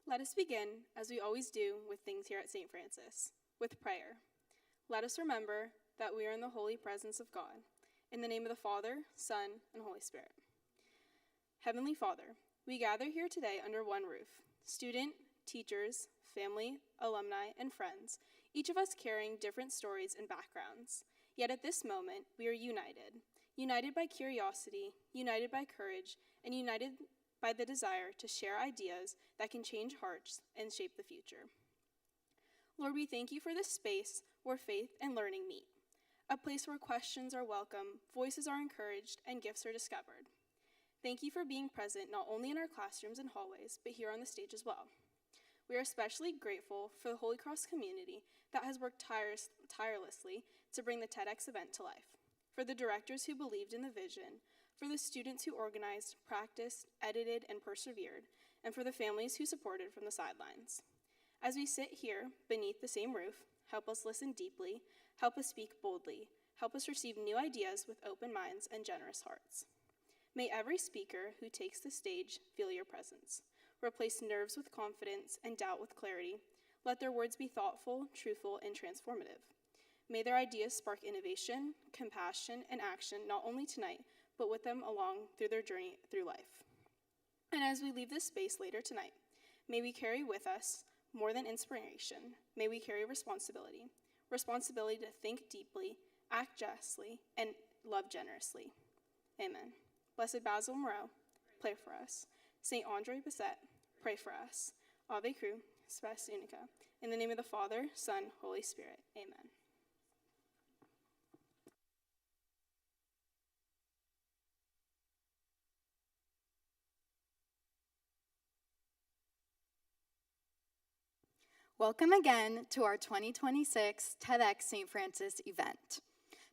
Let us begin, as we always do with things here at St. Francis, with prayer. Let us remember that we are in the holy presence of God. In the name of the Father, Son, and Holy Spirit. Heavenly Father, we gather here today under one roof, student, teachers, family, alumni, and friends, each of us carrying different stories and backgrounds. Yet at this moment, we are united by curiosity, united by courage, and united by the desire to share ideas that can change hearts and shape the future. Lord, we thank you for this space where faith and learning meet, a place where questions are welcome, voices are encouraged, and gifts are discovered. Thank you for being present not only in our classrooms and hallways, but here on the stage as well. We are especially grateful for the Holy Cross community that has worked tirelessly to bring the TEDx event to life, for the directors who believed in the vision, for the students who organized, practiced, edited, and persevered, and for the families who supported from the sidelines. As we sit here beneath the same roof, help us listen deeply, help us speak boldly, help us receive new ideas with open minds and generous hearts. May every speaker who takes the stage feel your presence. Replace nerves with confidence and doubt with clarity. Let their words be thoughtful, truthful, and transformative. May their ideas spark innovation, compassion, and action not only tonight, but with them along through their journey through life. And as we leave this space later tonight, may we carry with us more than inspiration. May we carry responsibility to think deeply, act justly, and love generously. Amen. Blessed Basil Moreau, pray for us. Saint Andre Basset, pray for us. Ave Cru, Spes Unica. In the name of the Father, Son, Holy Spirit. Amen. Welcome again to our 2026 TEDx St. Francis event.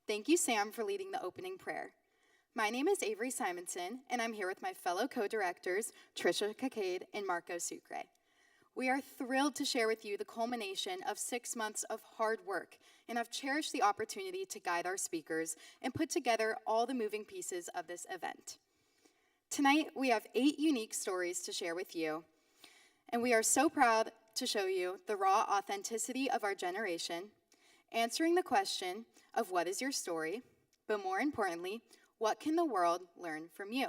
Thank you, Sam, for leading the opening prayer. My name is Avery Simonson, and I'm here with my fellow co-directors, Trisha Cacade and Marco Sucre. We are thrilled to share with you the culmination of 6 months of hard work, and I've cherished the opportunity to guide our speakers and put together all the moving pieces of this event. Tonight, we have 8 unique stories to share with you, and we are so proud to show you the raw authenticity of our generation, answering the question of what is your story, but more importantly, what can the world learn from you?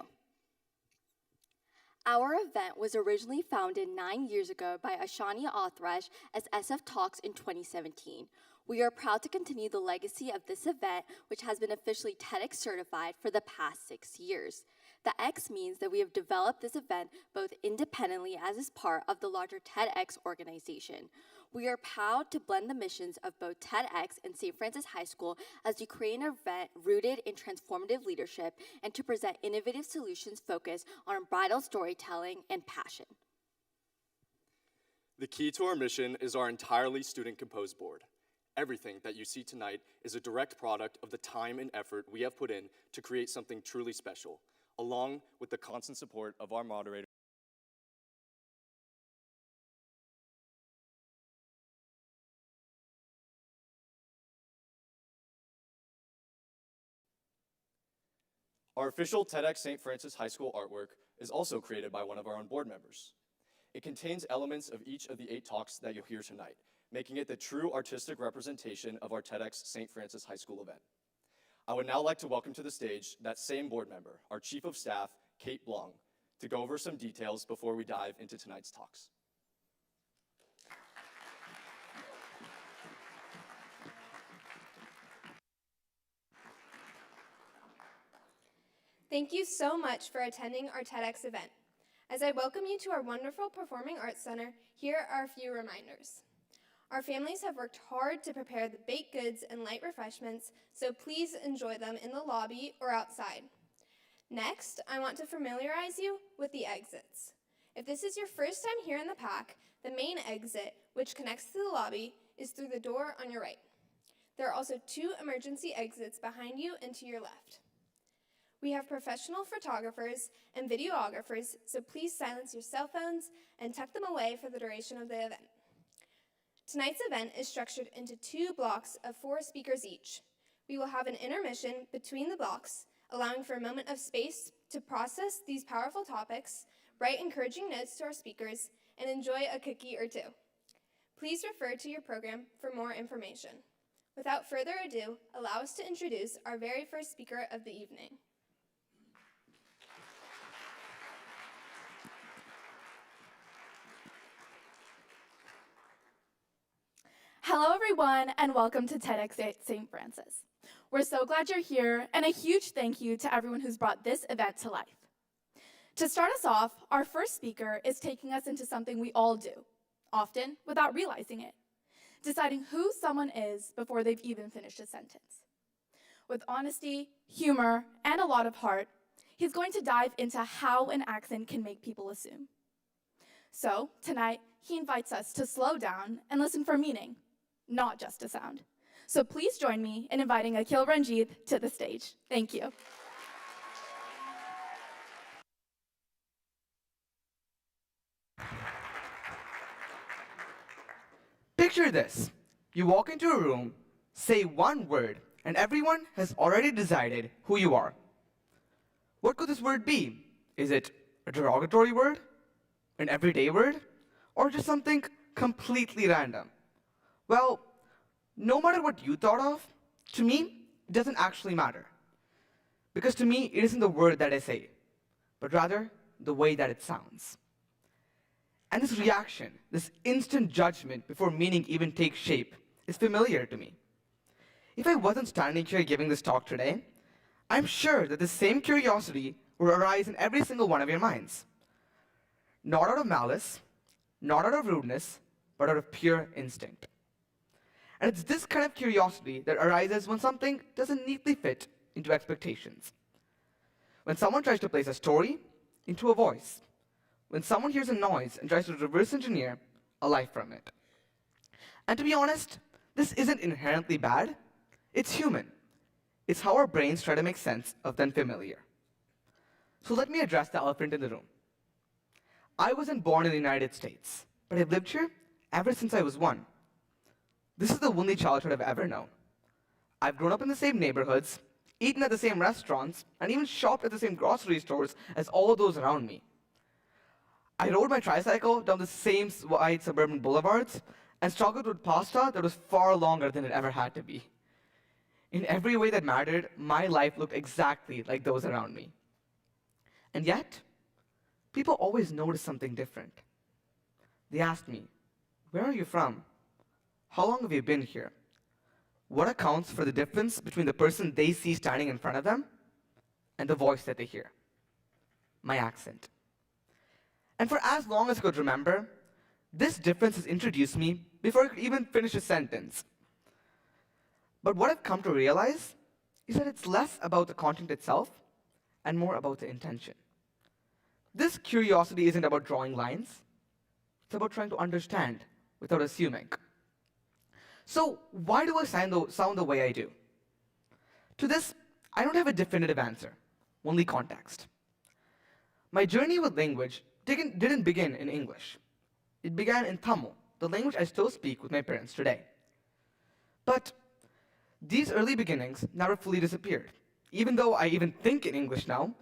Our event was originally founded 9 years ago by Ashani Athresh as SF Talks in 2017. We are proud to continue the legacy of this event, which has been officially TEDx certified for the past 6 years. The X means that we have developed this event both independently as is part of the larger TEDx organization. We are proud to blend the missions of both TEDx and St. Francis High School as we create an event rooted in transformative leadership and to present innovative solutions focused on unbridled storytelling and passion. The key to our mission is our entirely student-composed board. Everything that you see tonight is a direct product of the time and effort we have put in to create something truly special, along with the constant support of our moderator. Our official TEDx St. Francis High School artwork is also created by one of our own board members. It contains elements of each of the 8 talks that you'll hear tonight, making it the true artistic representation of our TEDx St. Francis High School event. I would now like to welcome to the stage that same board member, our Chief of Staff, Kate Blong, to go over some details before we dive into tonight's talks. Thank you so much for attending our TEDx event. As I welcome you to our wonderful Performing Arts Center, here are a few reminders. Our families have worked hard to prepare the baked goods and light refreshments, so please enjoy them in the lobby or outside. Next, I want to familiarize you with the exits. If this is your first time here in the PAC, the main exit, which connects to the lobby, is through the door on your right. There are also 2 emergency exits behind you and to your left. We have professional photographers and videographers, so please silence your cell phones and tuck them away for the duration of the event. Tonight's event is structured into 2 blocks of 4 speakers each. We will have an intermission between the blocks, allowing for a moment of space to process these powerful topics, write encouraging notes to our speakers, and enjoy a cookie or two. Please refer to your program for more information. Without further ado, allow us to introduce our very first speaker of the evening. Hello, everyone, and welcome to TEDx St. Francis. We're so glad you're here, and a huge thank you to everyone who's brought this event to life. To start us off, our first speaker is taking us into something we all do, often without realizing it, deciding who someone is before they've even finished a sentence. With honesty, humor, and a lot of heart, he's going to dive into how an accent can make people assume. So, tonight, he invites us to slow down and listen for meaning, not just a sound. So please join me in inviting Akil Ranjid to the stage. Thank you. Picture this. You walk into a room, say one word, and everyone has already decided who you are. What could this word be? Is it a derogatory word? An everyday word? Or just something completely random? Well, no matter what you thought of, to me, it doesn't actually matter. Because to me, it isn't the word that I say, but rather the way that it sounds. And this reaction, this instant judgment before meaning even takes shape, is familiar to me. If I wasn't standing here giving this talk today, I'm sure that the same curiosity will arise in every single one of your minds. Not out of malice, not out of rudeness, but out of pure instinct. And it's this kind of curiosity that arises when something doesn't neatly fit into expectations. When someone tries to place a story into a voice. When someone hears a noise and tries to reverse engineer a life from it. And to be honest, this isn't inherently bad. It's human. It's how our brains try to make sense of the unfamiliar. So let me address the elephant in the room. I wasn't born in the United States, but I've lived here ever since I was 1. This is the only childhood I've ever known. I've grown up in the same neighborhoods, eaten at the same restaurants, and even shopped at the same grocery stores as all of those around me. I rode my tricycle down the same wide suburban boulevards and struggled with pasta that was far longer than it ever had to be. In every way that mattered, my life looked exactly like those around me. And yet, people always noticed something different. They asked me, "Where are you from? How long have you been here? What accounts for the difference between the person they see standing in front of them and the voice that they hear?" My accent. And for as long as I could remember, this difference has introduced me before I could even finish a sentence. But what I've come to realize is that it's less about the content itself and more about the intention. This curiosity isn't about drawing lines. It's about trying to understand without assuming. So why do I sound the way I do? To this, I don't have a definitive answer, only context. My journey with language didn't begin in English. It began in Tamil, the language I still speak with my parents today. But these early beginnings never fully disappeared. Even though I even think in English now,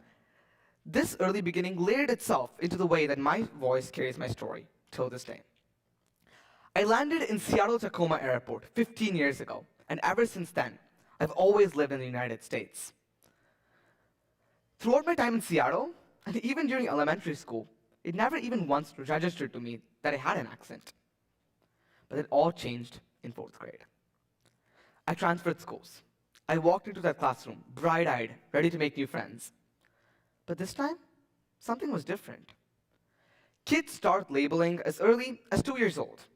this early beginning layered itself into the way that my voice carries my story till this day. I landed in Seattle-Tacoma Airport 15 years ago, and ever since then, I've always lived in the United States. Throughout my time in Seattle, and even during elementary school, it never even once registered to me that I had an accent. But it all changed in 4th grade. I transferred schools. I walked into that classroom, bright-eyed, ready to make new friends. But this time, something was different. Kids start labeling as early as 2 years old.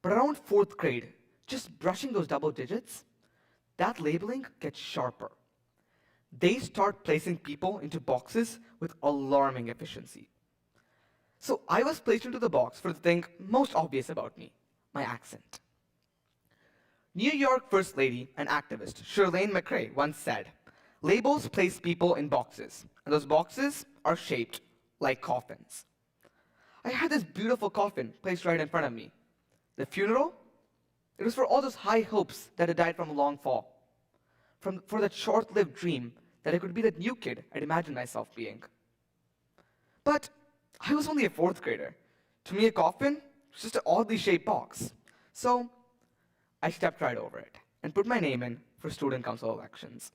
But around 4th grade, just brushing those double digits, that labeling gets sharper. They start placing people into boxes with alarming efficiency. So I was placed into the box for the thing most obvious about me, my accent. New York First Lady and activist Shirlane McRae once said, "Labels place people in boxes, and those boxes are shaped like coffins." I had this beautiful coffin placed right in front of me. The funeral, it was for all those high hopes that had died from a long fall, for that short-lived dream that I could be that new kid I'd imagined myself being. But I was only a 4th grader. To me, a coffin was just an oddly shaped box. So I stepped right over it and put my name in for student council elections.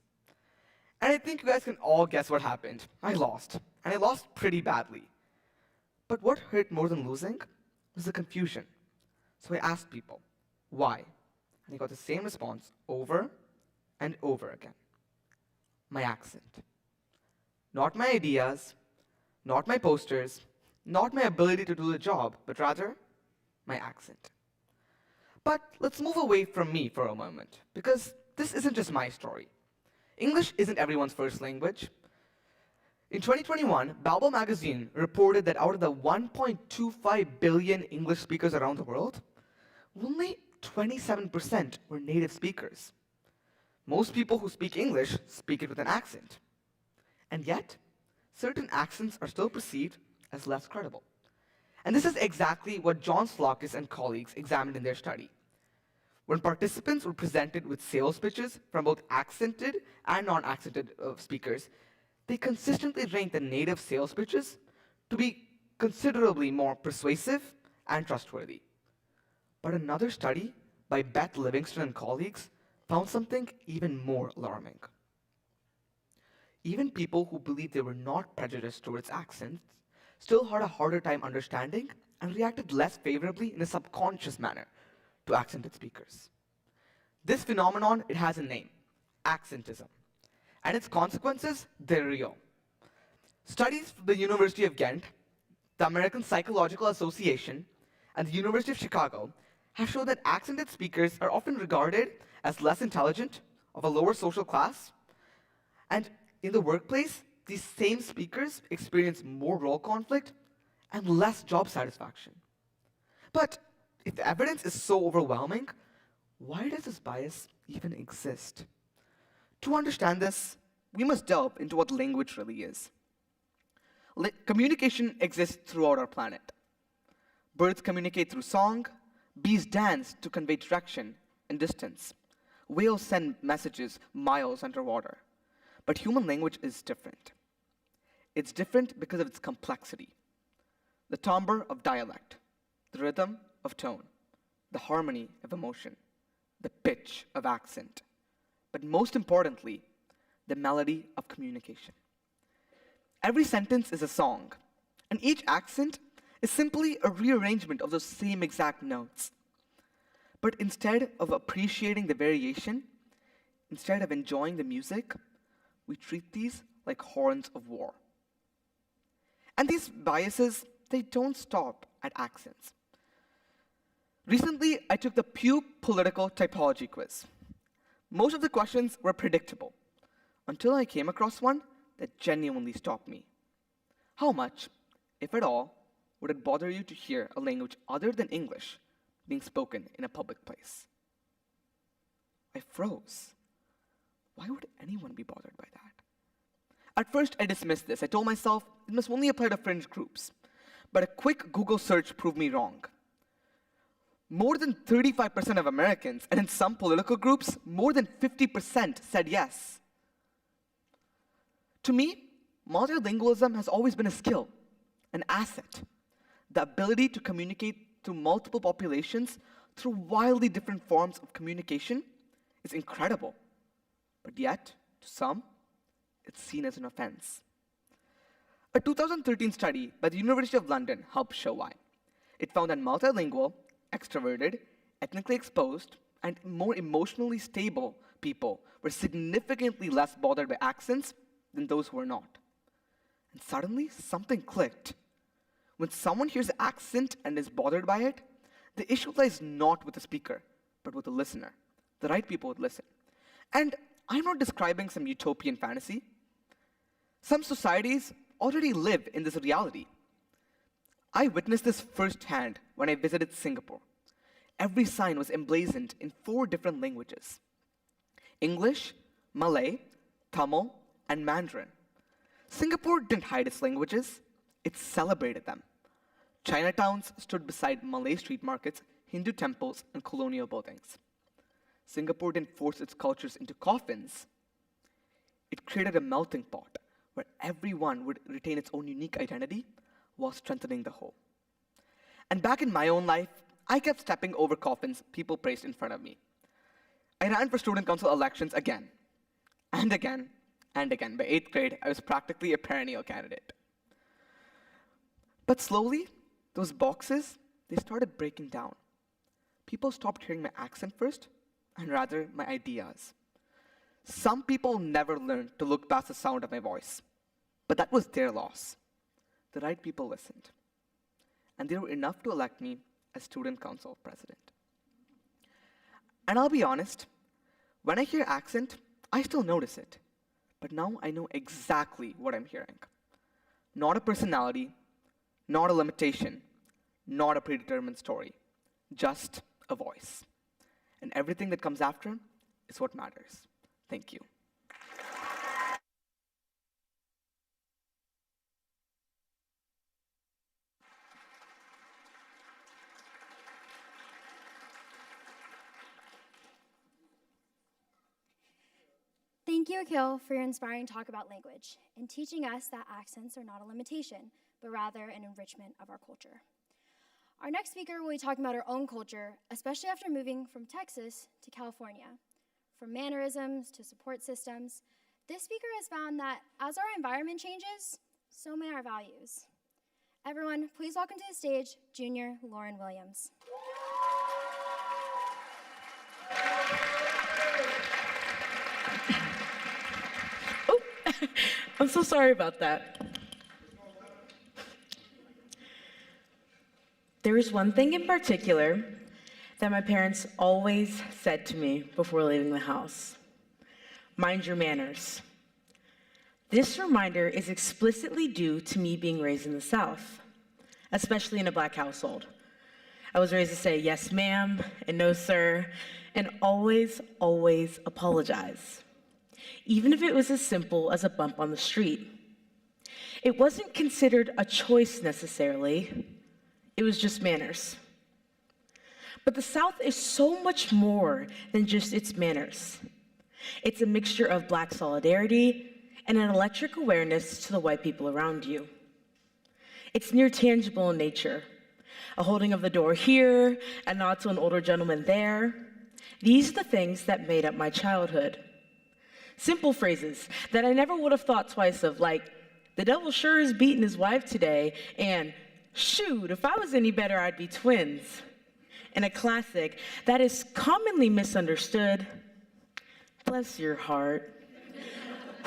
And I think you guys can all guess what happened. I lost, and I lost pretty badly. But what hurt more than losing was the confusion. So I asked people, why? And I got the same response over and over again. My accent. Not my ideas, not my posters, not my ability to do the job, but rather my accent. But let's move away from me for a moment, because this isn't just my story. English isn't everyone's first language. In 2021, Balbo magazine reported that out of the 1.25 billion English speakers around the world, only 27% were native speakers. Most people who speak English speak it with an accent. And yet, certain accents are still perceived as less credible. And this is exactly what John Slokis and colleagues examined in their study. When participants were presented with sales pitches from both accented and non-accented speakers, they consistently ranked the native sales pitches to be considerably more persuasive and trustworthy. But another study by Beth Livingston and colleagues found something even more alarming. Even people who believed they were not prejudiced towards accents still had a harder time understanding and reacted less favorably in a subconscious manner to accented speakers. This phenomenon, it has a name, accentism. And its consequences, they're real. Studies from the University of Ghent, the American Psychological Association, and the University of Chicago have shown that accented speakers are often regarded as less intelligent, of a lower social class, and in the workplace, these same speakers experience more role conflict and less job satisfaction. But if the evidence is so overwhelming, why does this bias even exist? To understand this, we must delve into what language really is. Communication exists throughout our planet. Birds communicate through song, bees dance to convey direction and distance. Whales send messages miles underwater. But human language is different. It's different because of its complexity. The timbre of dialect, the rhythm of tone, the harmony of emotion, the pitch of accent, but most importantly, the melody of communication. Every sentence is a song, and each accent is simply a rearrangement of those same exact notes. But instead of appreciating the variation, instead of enjoying the music, we treat these like horns of war. And these biases, they don't stop at accents. Recently, I took the Pew Political Typology quiz. Most of the questions were predictable, until I came across one that genuinely stopped me. How much, if at all, would it bother you to hear a language other than English being spoken in a public place? I froze. Why would anyone be bothered by that? At first, I dismissed this. I told myself it must only apply to fringe groups. But a quick Google search proved me wrong. More than 35% of Americans, and in some political groups, more than 50% said yes. To me, multilingualism has always been a skill, an asset. The ability to communicate to multiple populations through wildly different forms of communication is incredible. But yet, to some, it's seen as an offense. A 2013 study by the University of London helped show why. It found that multilingual, extroverted, ethnically exposed, and more emotionally stable people were significantly less bothered by accents than those who were not. And suddenly, something clicked. When someone hears an accent and is bothered by it, the issue lies not with the speaker, but with the listener. The right people would listen. And I'm not describing some utopian fantasy. Some societies already live in this reality. I witnessed this firsthand when I visited Singapore. Every sign was emblazoned in 4 different languages: English, Malay, Tamil, and Mandarin. Singapore didn't hide its languages, it celebrated them. Chinatowns stood beside Malay street markets, Hindu temples, and colonial buildings. Singapore didn't force its cultures into coffins. It created a melting pot where everyone would retain its own unique identity while strengthening the whole. And back in my own life, I kept stepping over coffins people placed in front of me. I ran for student council elections again, and again, and again. By 8th grade, I was practically a perennial candidate. But slowly, those boxes, they started breaking down. People stopped hearing my accent first, and rather my ideas. Some people never learned to look past the sound of my voice, but that was their loss. The right people listened, and they were enough to elect me as student council president. And I'll be honest, when I hear accent, I still notice it, but now I know exactly what I'm hearing. Not a personality, not a limitation, not a predetermined story, just a voice. And everything that comes after is what matters. Thank you. Thank you, Akil, for your inspiring talk about language and teaching us that accents are not a limitation, but rather an enrichment of our culture. Our next speaker will be talking about her own culture, especially after moving from Texas to California. From mannerisms to support systems, this speaker has found that as our environment changes, so may our values. Everyone, please welcome to the stage Junior Lauren Williams. I'm so sorry about that. There is one thing in particular that my parents always said to me before leaving the house. Mind your manners. This reminder is explicitly due to me being raised in the South, especially in a Black household. I was raised to say yes, ma'am, and no, sir, and always, always apologize, even if it was as simple as a bump on the street. It wasn't considered a choice necessarily, it was just manners. But the South is so much more than just its manners. It's a mixture of Black solidarity and an electric awareness to the white people around you. It's near tangible in nature. A holding of the door here, a nod to an older gentleman there. These are the things that made up my childhood. Simple phrases that I never would have thought twice of, like, the devil sure is beating his wife today, and shoot, if I was any better, I'd be twins. And a classic that is commonly misunderstood, bless your heart,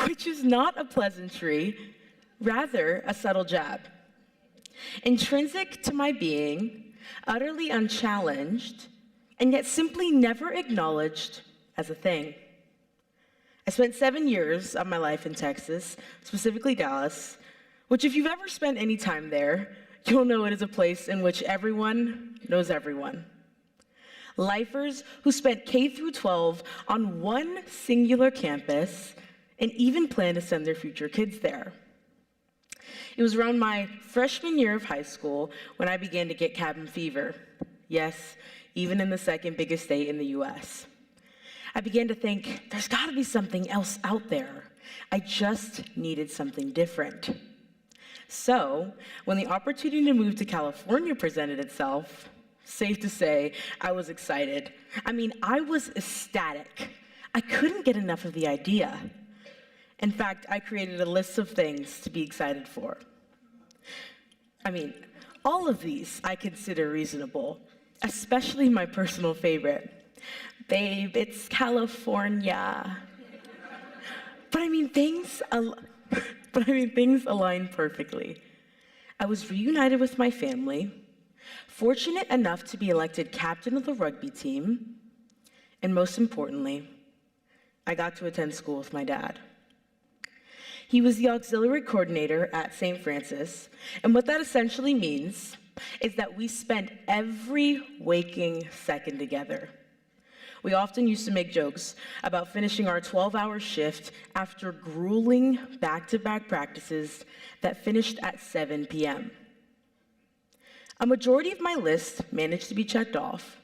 which is not a pleasantry, rather a subtle jab. Intrinsic to my being, utterly unchallenged, and yet simply never acknowledged as a thing. I spent 7 years of my life in Texas, specifically Dallas, which if you've ever spent any time there, you'll know it is a place in which everyone knows everyone. Lifers who spent K through 12 on one singular campus and even plan to send their future kids there. It was around my freshman year of high school when I began to get cabin fever. Yes, even in the second biggest state in the US. I began to think, there's gotta be something else out there. I just needed something different. So, when the opportunity to move to California presented itself, safe to say, I was excited. I mean, I was ecstatic. I couldn't get enough of the idea. In fact, I created a list of things to be excited for. I mean, all of these I consider reasonable, especially my personal favorite. Babe, it's California. But I mean, things aligned perfectly. I was reunited with my family, fortunate enough to be elected captain of the rugby team, and most importantly, I got to attend school with my dad. He was the auxiliary coordinator at St. Francis, and what that essentially means is that we spent every waking second together. We often used to make jokes about finishing our 12-hour shift after grueling back-to-back practices that finished at 7 p.m. A majority of my list managed to be checked off,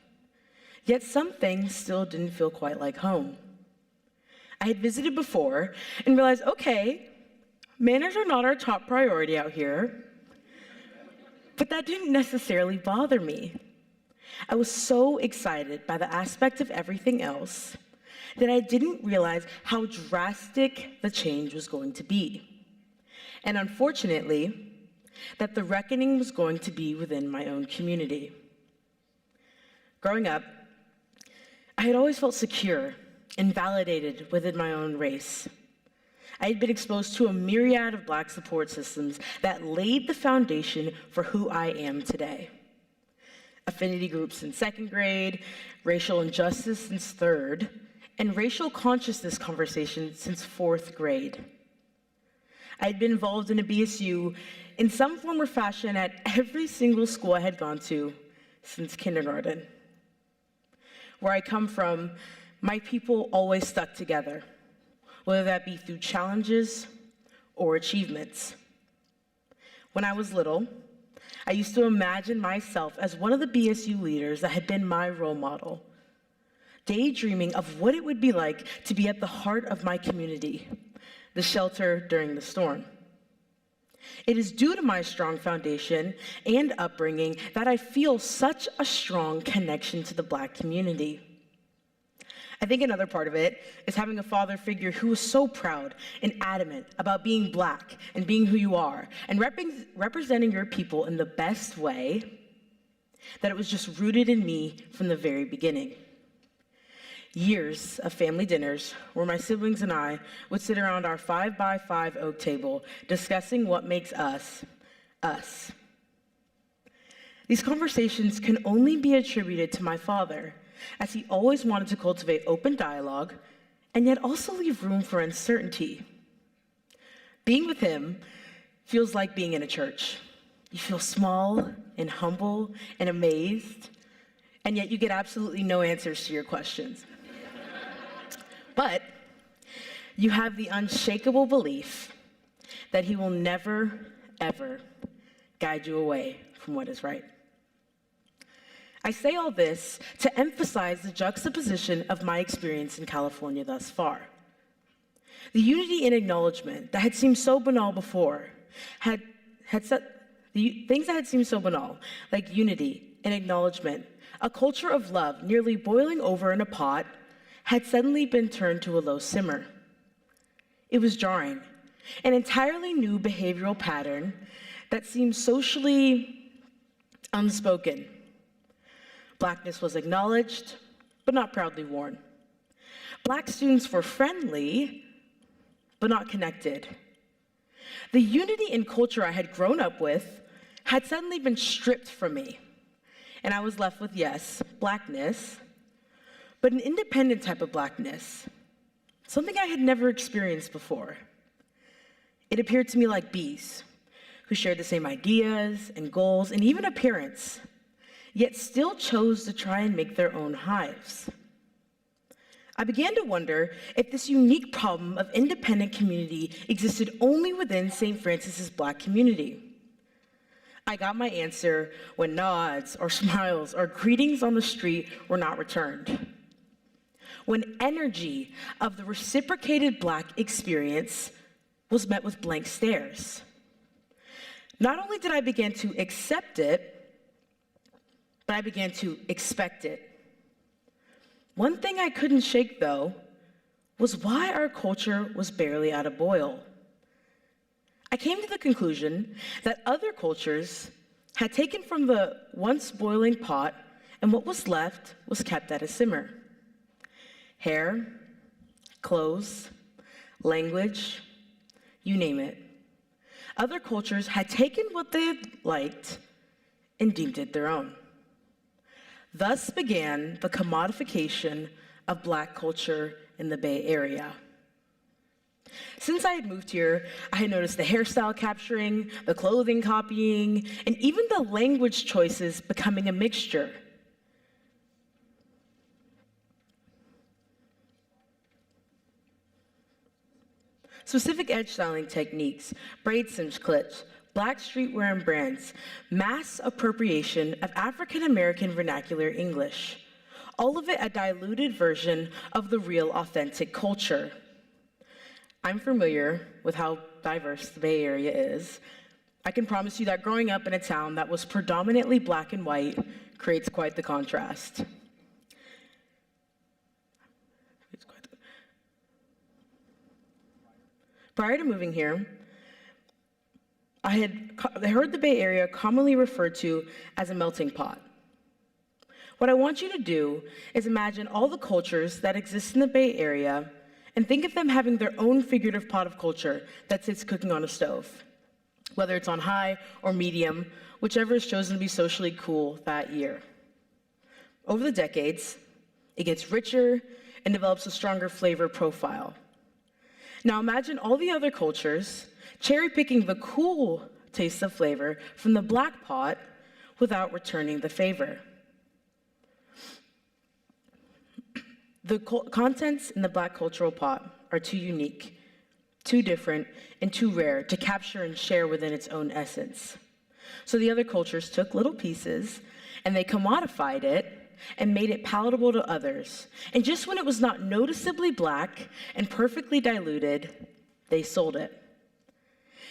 yet some things still didn't feel quite like home. I had visited before and realized, okay, manners are not our top priority out here, But that didn't necessarily bother me. I was so excited by the aspect of everything else that I didn't realize how drastic the change was going to be. And unfortunately, that the reckoning was going to be within my own community. Growing up, I had always felt secure and validated within my own race. I had been exposed to a myriad of Black support systems that laid the foundation for who I am today. Affinity groups in 2nd grade, racial injustice since 3rd, and racial consciousness conversations since 4th grade. I had been involved in a BSU in some form or fashion at every single school I had gone to since kindergarten. Where I come from, my people always stuck together, whether that be through challenges or achievements. When I was little, I used to imagine myself as one of the BSU leaders that had been my role model, daydreaming of what it would be like to be at the heart of my community, the shelter during the storm. It is due to my strong foundation and upbringing that I feel such a strong connection to the Black community. I think another part of it is having a father figure who was so proud and adamant about being Black and being who you are and representing your people in the best way, that it was just rooted in me from the very beginning. Years of family dinners where my siblings and I would sit around our 5x5 oak table discussing what makes us, us. These conversations can only be attributed to my father, as he always wanted to cultivate open dialogue and yet also leave room for uncertainty. Being with him feels like being in a church. You feel small and humble and amazed, and yet you get absolutely no answers to your questions. But you have the unshakable belief that he will never, ever guide you away from what is right. I say all this to emphasize the juxtaposition of my experience in California thus far. The unity and acknowledgement that had seemed so banal before things that had seemed so banal, like unity and acknowledgement, a culture of love nearly boiling over in a pot, had suddenly been turned to a low simmer. It was jarring, an entirely new behavioral pattern that seemed socially unspoken. Blackness was acknowledged, but not proudly worn. Black students were friendly, but not connected. The unity and culture I had grown up with had suddenly been stripped from me, and I was left with, yes, Blackness, but an independent type of Blackness, something I had never experienced before. It appeared to me like bees, who shared the same ideas and goals and even appearance, yet still chose to try and make their own hives. I began to wonder if this unique problem of independent community existed only within St. Francis's Black community. I got my answer when nods or smiles or greetings on the street were not returned. When energy of the reciprocated Black experience was met with blank stares. Not only did I begin to accept it, but I began to expect it. One thing I couldn't shake, though, was why our culture was barely at a boil. I came to the conclusion that other cultures had taken from the once boiling pot, and what was left was kept at a simmer. Hair, clothes, language, you name it. Other cultures had taken what they liked and deemed it their own. Thus began the commodification of Black culture in the Bay Area. Since I had moved here, I had noticed the hairstyle capturing, the clothing copying, and even the language choices becoming a mixture. Specific edge styling techniques, braid cinch clips, Black streetwear and brands, mass appropriation of African American vernacular English, all of it a diluted version of the real authentic culture. I'm familiar with how diverse the Bay Area is, I can promise you that growing up in a town that was predominantly black and white creates quite the contrast. Prior to moving here, I had heard the Bay Area commonly referred to as a melting pot. What I want you to do is imagine all the cultures that exist in the Bay Area and think of them having their own figurative pot of culture that sits cooking on a stove, whether it's on high or medium, whichever is chosen to be socially cool that year. Over the decades, it gets richer and develops a stronger flavor profile. Now imagine all the other cultures cherry-picking the cool taste of flavor from the black pot without returning the favor. The contents in the black cultural pot are too unique, too different, and too rare to capture and share within its own essence. So the other cultures took little pieces and they commodified it and made it palatable to others. And just when it was not noticeably black and perfectly diluted, they sold it.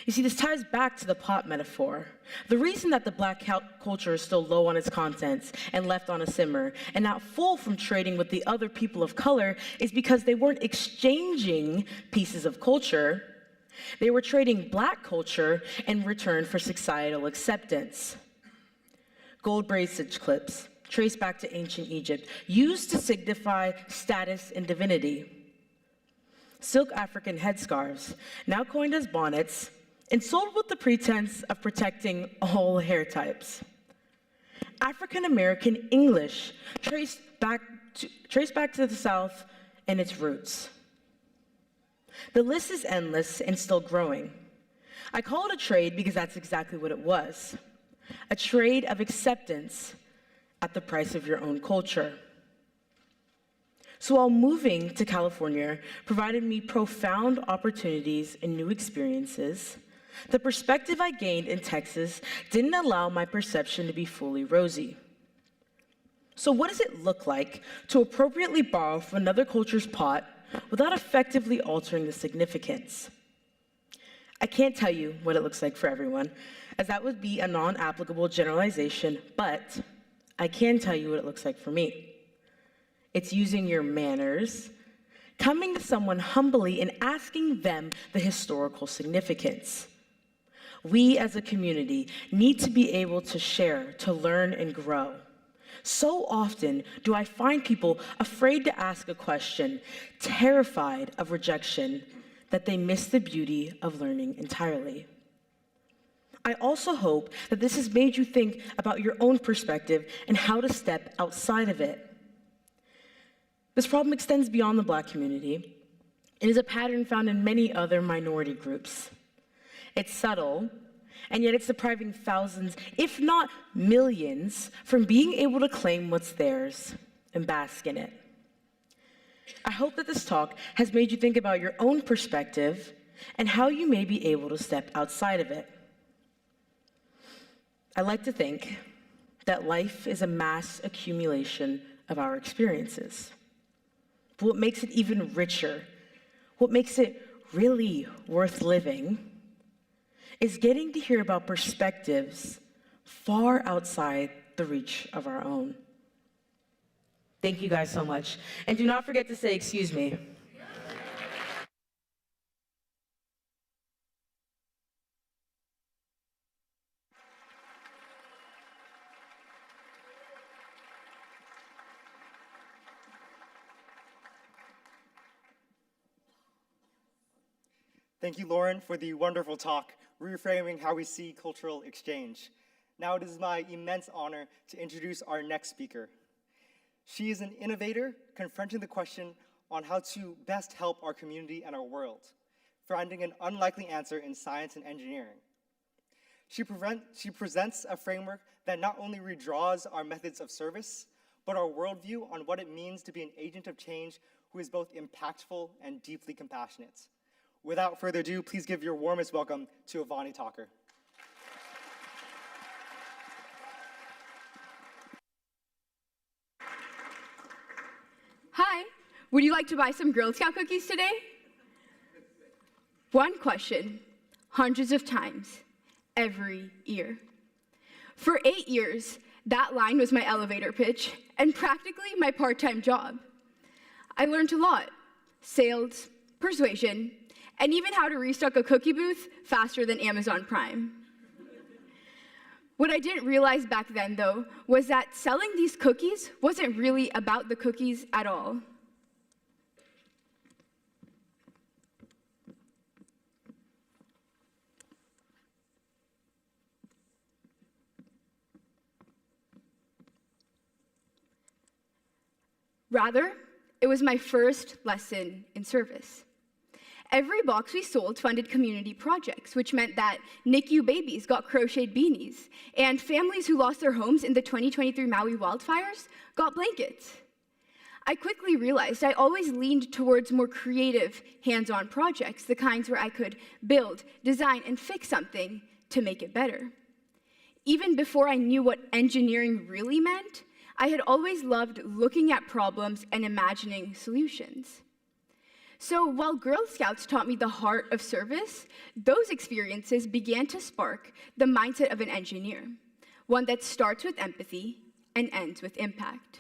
You see, this ties back to the pot metaphor. The reason that the black culture is still low on its contents and left on a simmer and not full from trading with the other people of color is because they weren't exchanging pieces of culture. They were trading black culture in return for societal acceptance. Gold bracelet clips, traced back to ancient Egypt, used to signify status and divinity. Silk African headscarves, now coined as bonnets, and sold with the pretense of protecting all hair types. African American English, traced back to the South and its roots. The list is endless and still growing. I call it a trade because that's exactly what it was. A trade of acceptance at the price of your own culture. So while moving to California provided me profound opportunities and new experiences, the perspective I gained in Texas didn't allow my perception to be fully rosy. So what does it look like to appropriately borrow from another culture's pot without effectively altering the significance? I can't tell you what it looks like for everyone, as that would be a non-applicable generalization, but I can tell you what it looks like for me. It's using your manners, coming to someone humbly and asking them the historical significance. We as a community need to be able to share, to learn and grow. So often do I find people afraid to ask a question, terrified of rejection, that they miss the beauty of learning entirely. I also hope that this has made you think about your own perspective and how to step outside of it. This problem extends beyond the Black community. It is a pattern found in many other minority groups. It's subtle, and yet it's depriving thousands, if not millions, from being able to claim what's theirs and bask in it. I hope that this talk has made you think about your own perspective and how you may be able to step outside of it. I like to think that life is a mass accumulation of our experiences. But what makes it even richer, what makes it really worth living, is getting to hear about perspectives far outside the reach of our own. Thank you guys so much. And do not forget to say, excuse me. Thank you, Lauren, for the wonderful talk, reframing how we see cultural exchange. Now it is my immense honor to introduce our next speaker. She is an innovator confronting the question on how to best help our community and our world, finding an unlikely answer in science and engineering. She presents a framework that not only redraws our methods of service, but our worldview on what it means to be an agent of change who is both impactful and deeply compassionate. Without further ado, please give your warmest welcome to Avani Talker. Hi, would you like to buy some Girl Scout cookies today? One question, hundreds of times. every year. For 8 years, that line was my elevator pitch and practically my part-time job. I learned a lot: sales, persuasion, and even how to restock a cookie booth faster than Amazon Prime. What I didn't realize back then, though, was that selling these cookies wasn't really about the cookies at all. Rather, it was my first lesson in service. Every box we sold funded community projects, which meant that NICU babies got crocheted beanies, and families who lost their homes in the 2023 Maui wildfires got blankets. I quickly realized I always leaned towards more creative, hands-on projects, the kinds where I could build, design, and fix something to make it better. Even before I knew what engineering really meant, I had always loved looking at problems and imagining solutions. So while Girl Scouts taught me the heart of service, those experiences began to spark the mindset of an engineer, one that starts with empathy and ends with impact.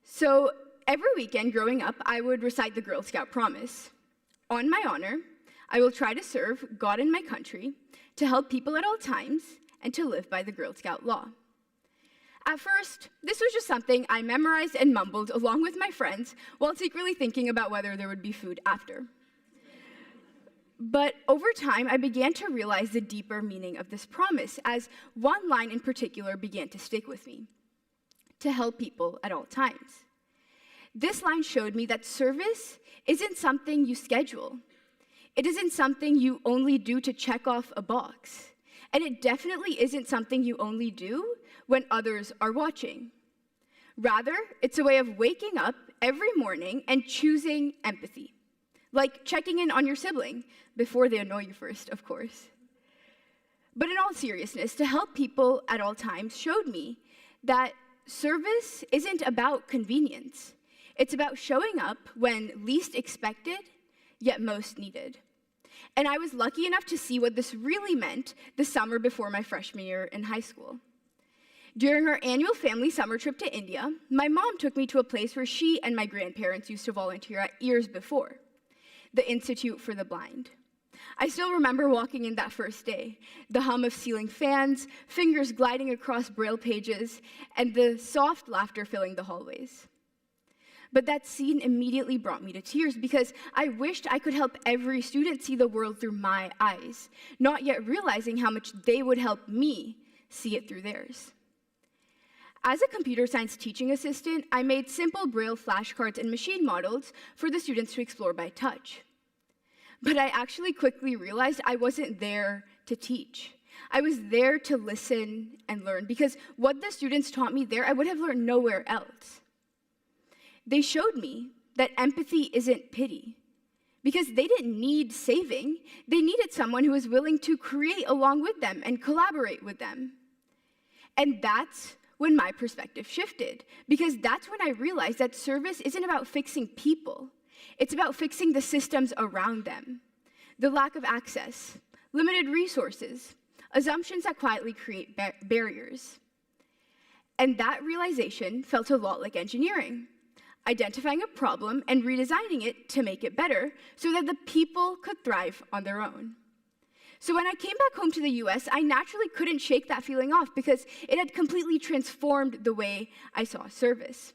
So every weekend growing up, I would recite the Girl Scout promise. On my honor, I will try to serve God and my country, to help people at all times, and to live by the Girl Scout law. At first, this was just something I memorized and mumbled along with my friends while secretly thinking about whether there would be food after. But over time, I began to realize the deeper meaning of this promise as one line in particular began to stick with me: to help people at all times. This line showed me that service isn't something you schedule. It isn't something you only do to check off a box. And it definitely isn't something you only do when others are watching. Rather, it's a way of waking up every morning and choosing empathy, like checking in on your sibling before they annoy you first, of course. But in all seriousness, to help people at all times showed me that service isn't about convenience. It's about showing up when least expected, yet most needed. And I was lucky enough to see what this really meant the summer before my freshman year in high school. During our annual family summer trip to India, my mom took me to a place where she and my grandparents used to volunteer at years before, the Institute for the Blind. I still remember walking in that first day, the hum of ceiling fans, fingers gliding across braille pages, and the soft laughter filling the hallways. But that scene immediately brought me to tears because I wished I could help every student see the world through my eyes, not yet realizing how much they would help me see it through theirs. As a computer science teaching assistant, I made simple braille flashcards and machine models for the students to explore by touch. But I actually quickly realized I wasn't there to teach. I was there to listen and learn, because what the students taught me there, I would have learned nowhere else. They showed me that empathy isn't pity, because they didn't need saving. They needed someone who was willing to create along with them and collaborate with them. And that's when my perspective shifted, because that's when I realized that service isn't about fixing people. It's about fixing the systems around them. The lack of access, limited resources, assumptions that quietly create barriers. And that realization felt a lot like engineering, identifying a problem and redesigning it to make it better so that the people could thrive on their own. So when I came back home to the US, I naturally couldn't shake that feeling off because it had completely transformed the way I saw service.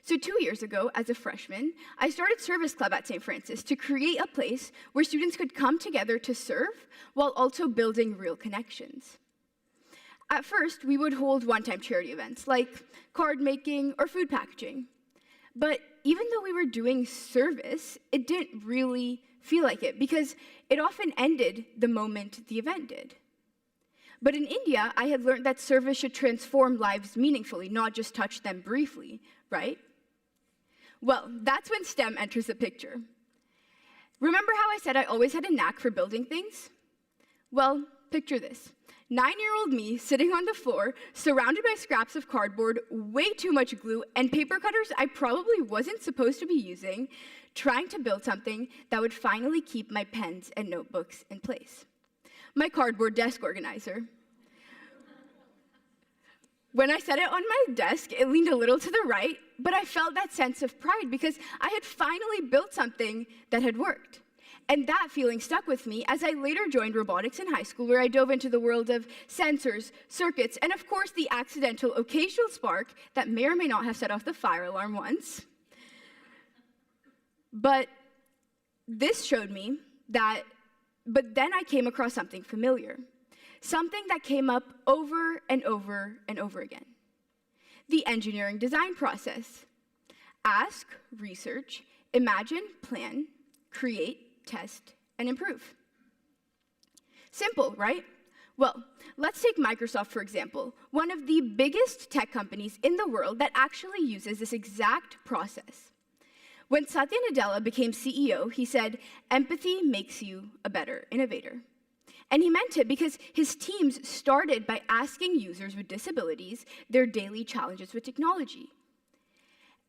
So 2 years ago, as a freshman, I started Service Club at St. Francis to create a place where students could come together to serve while also building real connections. At first, we would hold one-time charity events like card making or food packaging. But even though we were doing service, it didn't really feel like it because it often ended the moment the event did. But in India, I had learned that service should transform lives meaningfully, not just touch them briefly, right? Well, that's when STEM enters the picture. Remember how I said I always had a knack for building things? Well, picture this. 9-year-old me sitting on the floor, surrounded by scraps of cardboard, way too much glue, and paper cutters I probably wasn't supposed to be using, trying to build something that would finally keep my pens and notebooks in place. My cardboard desk organizer. When I set it on my desk, it leaned a little to the right, but I felt that sense of pride because I had finally built something that had worked. And that feeling stuck with me as I later joined robotics in high school, where I dove into the world of sensors, circuits, and of course the accidental occasional spark that may or may not have set off the fire alarm once. But this showed me that, but then I came across something familiar, something that came up over and over and over again. The engineering design process. Ask, research, imagine, plan, create, test, and improve. Simple, right? Well, let's take Microsoft, for example, one of the biggest tech companies in the world that actually uses this exact process. When Satya Nadella became CEO, he said, "Empathy makes you a better innovator." And he meant it because his teams started by asking users with disabilities their daily challenges with technology.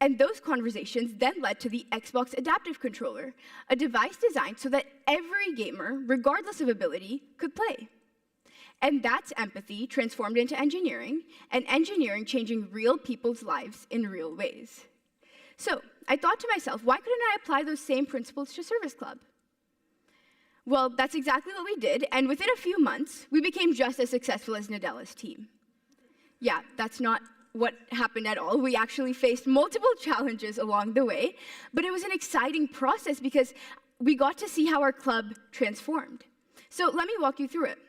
And those conversations then led to the Xbox Adaptive Controller, a device designed so that every gamer, regardless of ability, could play. And that's empathy transformed into engineering, and engineering changing real people's lives in real ways. So I thought to myself, why couldn't I apply those same principles to Service Club? Well, that's exactly what we did, and within a few months, we became just as successful as Nadella's team. Yeah, that's not what happened at all. We actually faced multiple challenges along the way, but it was an exciting process because we got to see how our club transformed. So let me walk you through it.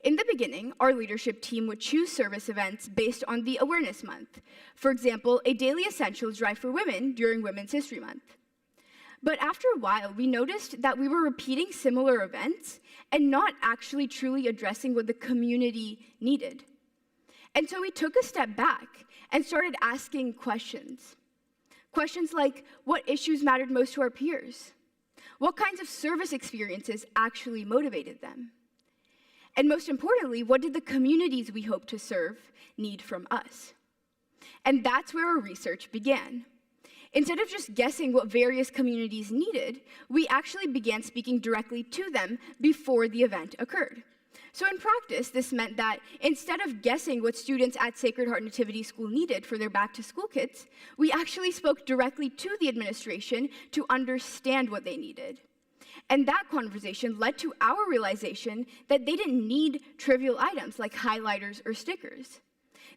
In the beginning, our leadership team would choose service events based on the Awareness Month. For example, a daily essentials drive for women during Women's History Month. But after a while, we noticed that we were repeating similar events and not actually truly addressing what the community needed. And so we took a step back and started asking questions. Questions like, what issues mattered most to our peers? What kinds of service experiences actually motivated them? And most importantly, what did the communities we hope to serve need from us? And that's where our research began. Instead of just guessing what various communities needed, we actually began speaking directly to them before the event occurred. So in practice, this meant that instead of guessing what students at Sacred Heart Nativity School needed for their back-to-school kits, we actually spoke directly to the administration to understand what they needed. And that conversation led to our realization that they didn't need trivial items like highlighters or stickers.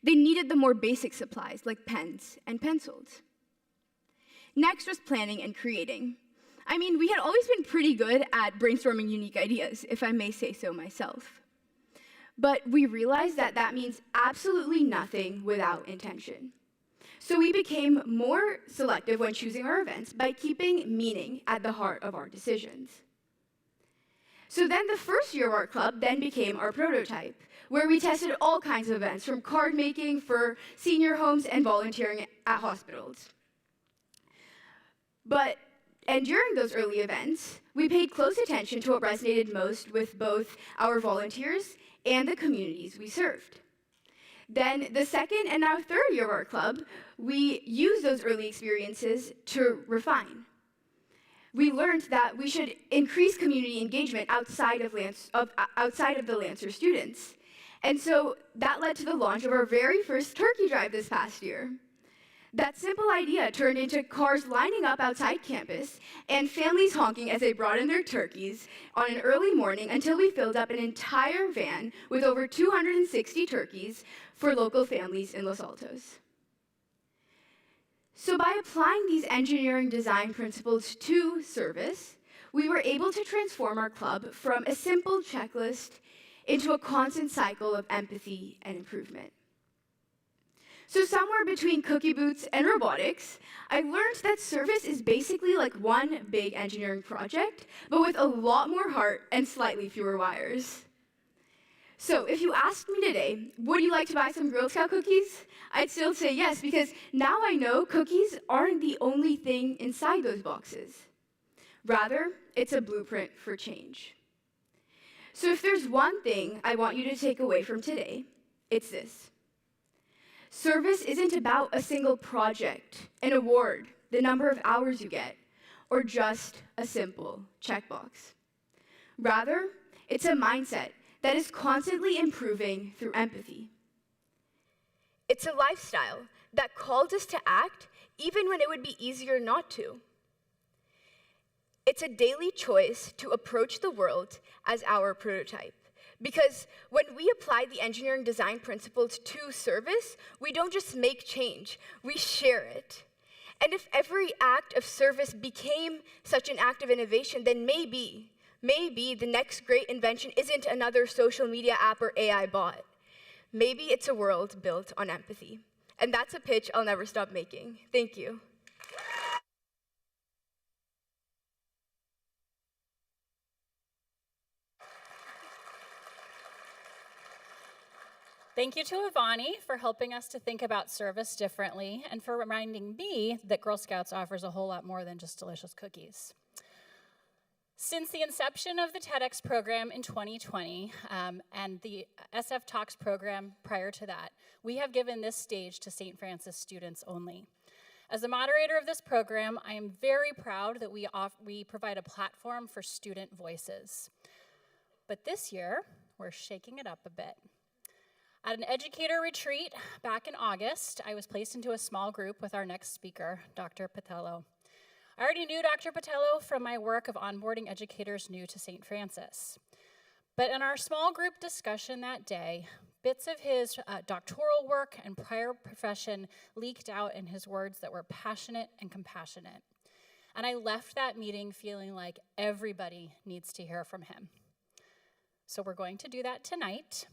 They needed the more basic supplies like pens and pencils. Next was planning and creating. I mean, we had always been pretty good at brainstorming unique ideas, if I may say so myself. But we realized that that means absolutely nothing without intention. So we became more selective when choosing our events by keeping meaning at the heart of our decisions. So then the first year of our club then became our prototype, where we tested all kinds of events, from card making for senior homes and volunteering at hospitals. And during those early events, we paid close attention to what resonated most with both our volunteers and the communities we served. Then the second and now third year of our club, we used those early experiences to refine. We learned that we should increase community engagement outside of the Lancer students. And so that led to the launch of our very first turkey drive this past year. That simple idea turned into cars lining up outside campus and families honking as they brought in their turkeys on an early morning until we filled up an entire van with over 260 turkeys for local families in Los Altos. So by applying these engineering design principles to service, we were able to transform our club from a simple checklist into a constant cycle of empathy and improvement. So somewhere between cookie boots and robotics, I learned that service is basically like one big engineering project, but with a lot more heart and slightly fewer wires. So if you asked me today, would you like to buy some Girl Scout cookies? I'd still say yes, because now I know cookies aren't the only thing inside those boxes. Rather, it's a blueprint for change. So if there's one thing I want you to take away from today, it's this. Service isn't about a single project, an award, the number of hours you get, or just a simple checkbox. Rather, it's a mindset that is constantly improving through empathy. It's a lifestyle that calls us to act even when it would be easier not to. It's a daily choice to approach the world as our prototype. Because when we apply the engineering design principles to service, we don't just make change, we share it. And if every act of service became such an act of innovation, then maybe the next great invention isn't another social media app or AI bot. Maybe it's a world built on empathy. And that's a pitch I'll never stop making. Thank you. Thank you to Avani for helping us to think about service differently and for reminding me that Girl Scouts offers a whole lot more than just delicious cookies. Since the inception of the TEDx program in 2020 and the SF Talks program prior to that, we have given this stage to St. Francis students only. As the moderator of this program, I am very proud that we provide a platform for student voices. But this year, we're shaking it up a bit. At an educator retreat back in August, I was placed into a small group with our next speaker, Dr. Patello. I already knew Dr. Patello from my work of onboarding educators new to St. Francis. But in our small group discussion that day, bits of his doctoral work and prior profession leaked out in his words that were passionate and compassionate. And I left that meeting feeling like everybody needs to hear from him. So we're going to do that tonight.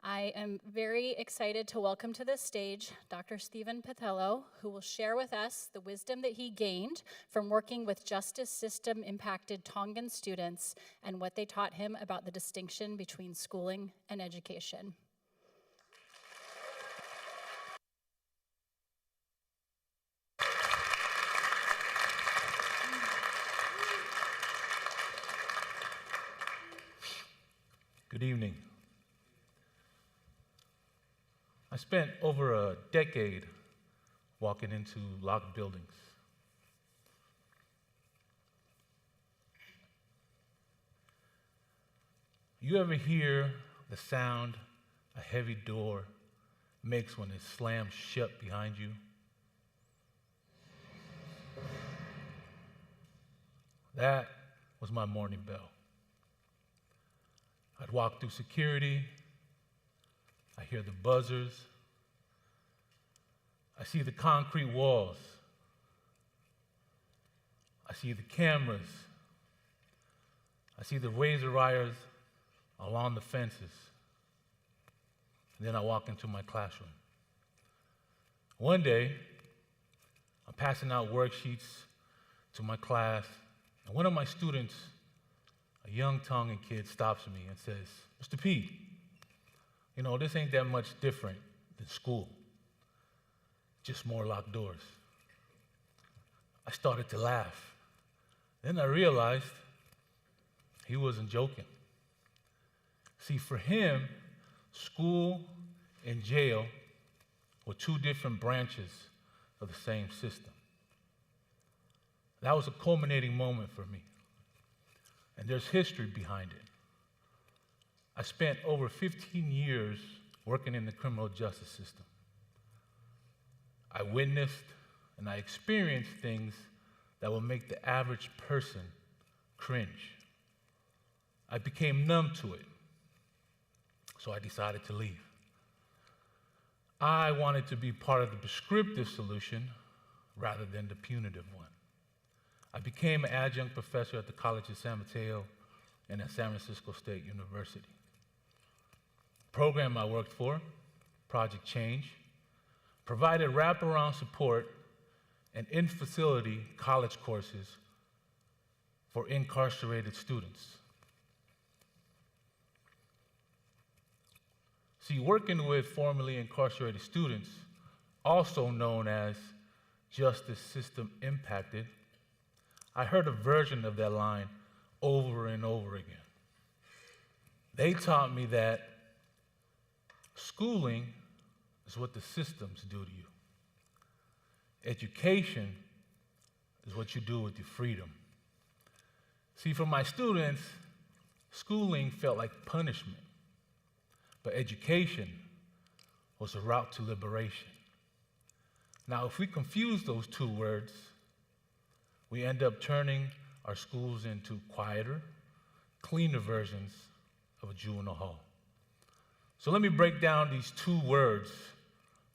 I am very excited to welcome to the stage Dr. Shivven Patello, who will share with us the wisdom that he gained from working with justice system impacted Tongan students and what they taught him about the distinction between schooling and education. Good evening. I spent over a decade walking into locked buildings. You ever hear the sound a heavy door makes when it slams shut behind you? That was my morning bell. I'd walk through security. I hear the buzzers. I see the concrete walls. I see the cameras. I see the razor wires along the fences. And then I walk into my classroom. One day, I'm passing out worksheets to my class, and one of my students, a young Tongan kid, stops me and says, "Mr. P, you know, this ain't that much different than school, just more locked doors." I started to laugh. Then I realized he wasn't joking. See, for him, school and jail were two different branches of the same system. That was a culminating moment for me. And there's history behind it. I spent over 15 years working in the criminal justice system. I witnessed and I experienced things that will make the average person cringe. I became numb to it, so I decided to leave. I wanted to be part of the prescriptive solution rather than the punitive one. I became an adjunct professor at the College of San Mateo and at San Francisco State University. The program I worked for, Project Change, provided wraparound support and in-facility college courses for incarcerated students. See, working with formerly incarcerated students, also known as justice system impacted, I heard a version of that line over and over again. They taught me that schooling is what the systems do to you. Education is what you do with your freedom. See, for my students, schooling felt like punishment, but education was a route to liberation. Now, if we confuse those two words, we end up turning our schools into quieter, cleaner versions of a juvenile hall. So let me break down these two words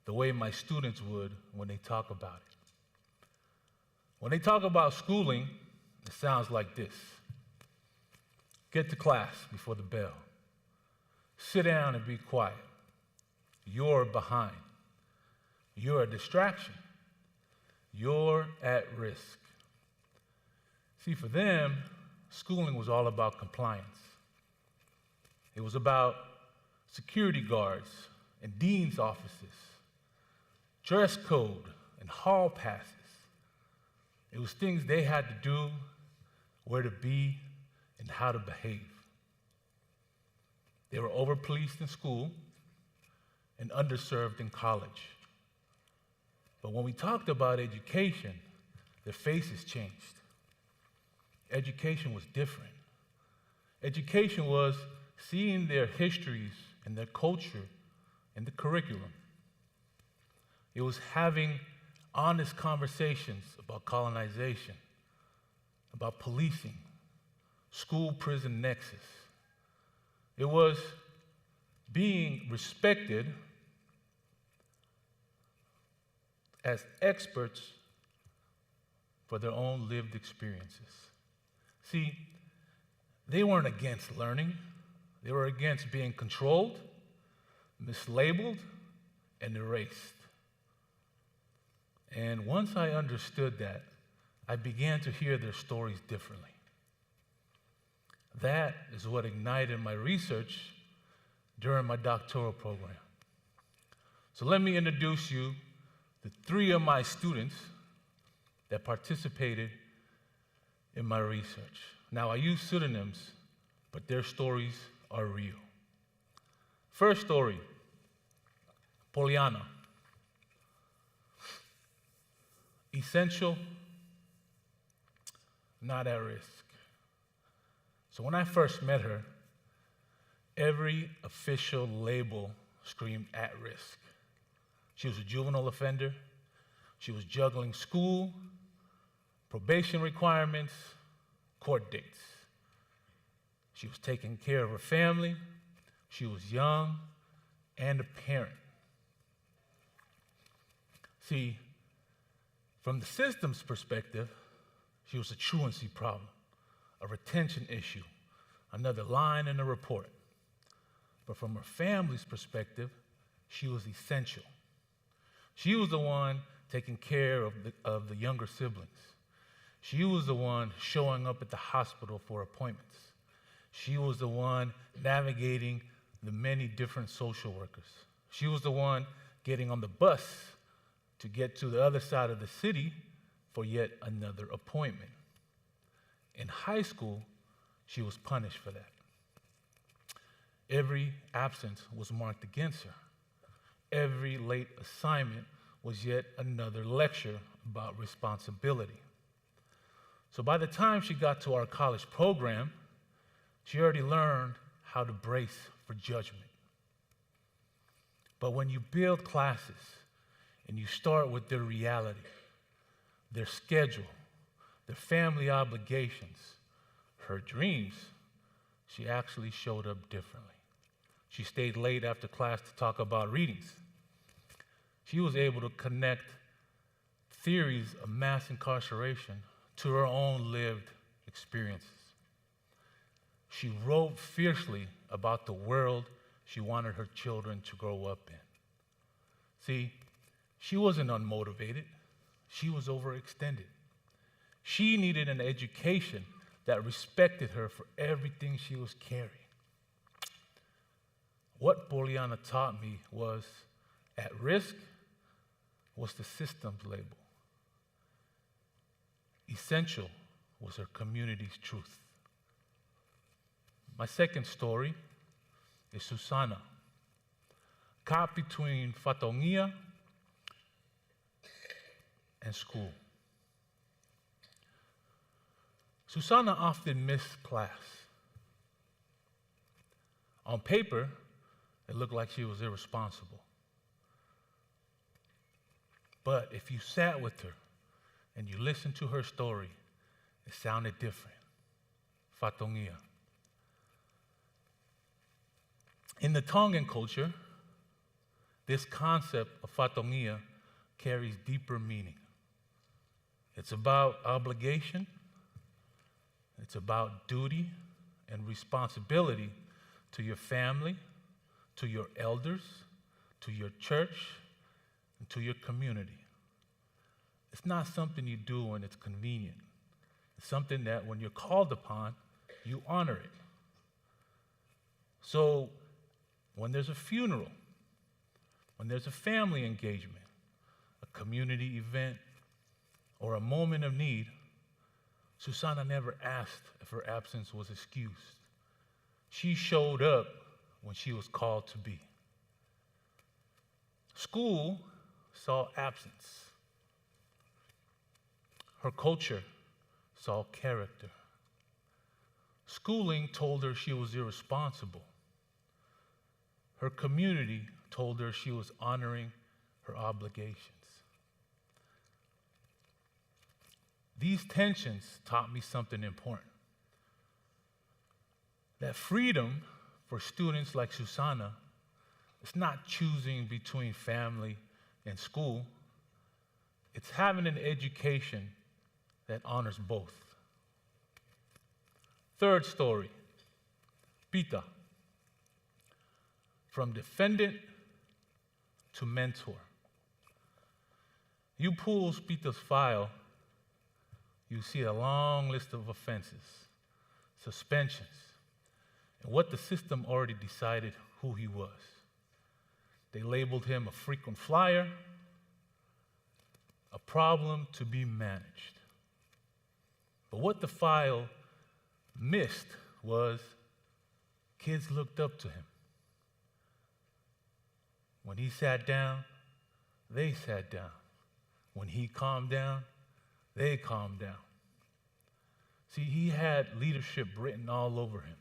the way my students would when they talk about it. When they talk about schooling, it sounds like this. Get to class before the bell. Sit down and be quiet. You're behind. You're a distraction. You're at risk. See, for them, schooling was all about compliance. It was about security guards and dean's offices, dress code and hall passes. It was things they had to do, where to be, and how to behave. They were over-policed in school and underserved in college. But when we talked about education, their faces changed. Education was different. Education was seeing their histories and their culture in the curriculum. It was having honest conversations about colonization, about policing, school-prison nexus. It was being respected as experts for their own lived experiences. See, they weren't against learning. They were against being controlled, mislabeled, and erased. And once I understood that, I began to hear their stories differently. That is what ignited my research during my doctoral program. So let me introduce you to 3 of my students that participated in my research. Now, I use pseudonyms, but their stories are real. First story, Poliana. Essential, not at risk. So when I first met her, every official label screamed at risk. She was a juvenile offender. She was juggling school, probation requirements, court dates. She was taking care of her family. She was young and a parent. See, from the system's perspective, she was a truancy problem, a retention issue, another line in the report. But from her family's perspective, she was essential. She was the one taking care of the younger siblings. She was the one showing up at the hospital for appointments. She was the one navigating the many different social workers. She was the one getting on the bus to get to the other side of the city for yet another appointment. In high school, she was punished for that. Every absence was marked against her. Every late assignment was yet another lecture about responsibility. So by the time she got to our college program, she already learned how to brace for judgment. But when you build classes and you start with their reality, their schedule, their family obligations, her dreams, she actually showed up differently. She stayed late after class to talk about readings. She was able to connect theories of mass incarceration to her own lived experiences. She wrote fiercely about the world she wanted her children to grow up in. See, she wasn't unmotivated. She was overextended. She needed an education that respected her for everything she was carrying. What Poliana taught me was, at risk was the system's label. Essential was her community's truth. My second story is Susana, caught between Fatongia and school. Susana often missed class. On paper, it looked like she was irresponsible. But if you sat with her and you listened to her story, it sounded different. Fatongia. In the Tongan culture, this concept of Fatongia carries deeper meaning. It's about obligation, it's about duty and responsibility to your family, to your elders, to your church, and to your community. It's not something you do when it's convenient. It's something that when you're called upon, you honor it. So when there's a funeral, when there's a family engagement, a community event, or a moment of need, Susana never asked if her absence was excused. She showed up when she was called to be. School saw absence. Her culture saw character. Schooling told her she was irresponsible. Her community told her she was honoring her obligations. These tensions taught me something important. That freedom for students like Susana is not choosing between family and school. It's having an education that honors both. Third story, Pita. From defendant to mentor. You pull Pita's file, you see a long list of offenses, suspensions, and what the system already decided who he was. They labeled him a frequent flyer, a problem to be managed. But what the file missed was kids looked up to him. When he sat down, they sat down. When he calmed down, they calmed down. See, he had leadership written all over him,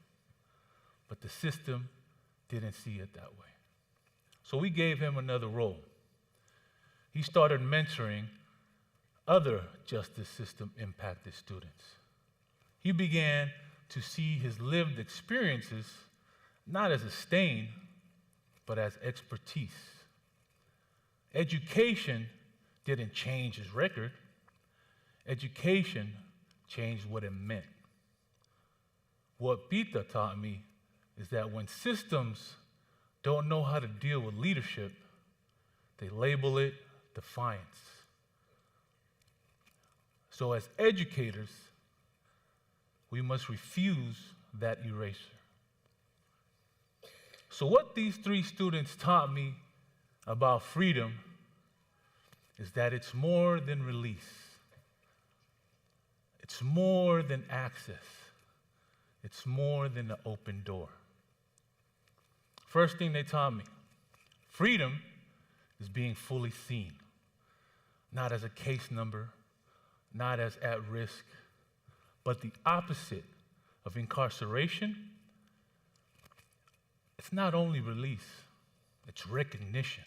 but the system didn't see it that way. So we gave him another role. He started mentoring other justice system impacted students. He began to see his lived experiences not as a stain, but as expertise. Education didn't change his record. Education changed what it meant. What Pita taught me is that when systems don't know how to deal with leadership, they label it defiance. So as educators, we must refuse that erasure. So what these three students taught me about freedom is that it's more than release. It's more than access. It's more than an open door. First thing they taught me, freedom is being fully seen, not as a case number, not as at risk, but the opposite of incarceration. It's not only release, it's recognition.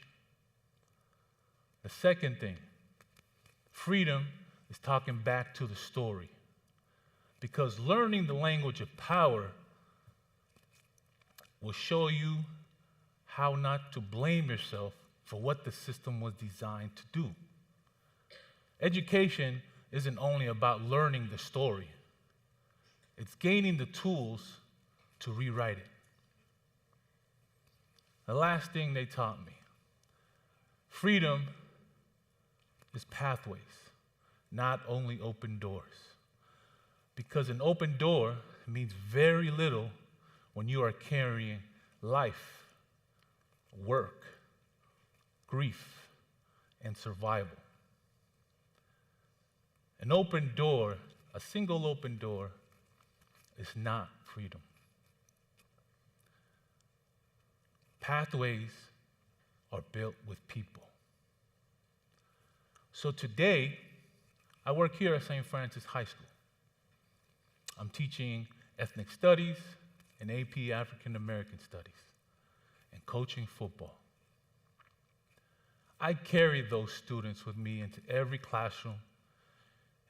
The second thing, freedom is talking back to the story. Because learning the language of power will show you how not to blame yourself for what the system was designed to do. Education isn't only about learning the story, it's gaining the tools to rewrite it. The last thing they taught me, freedom is pathways, not only open doors. Because an open door means very little when you are carrying life, work, grief, and survival. An open door, a single open door, is not freedom. Pathways are built with people. So today, I work here at St. Francis High School. I'm teaching ethnic studies and AP African American studies and coaching football. I carry those students with me into every classroom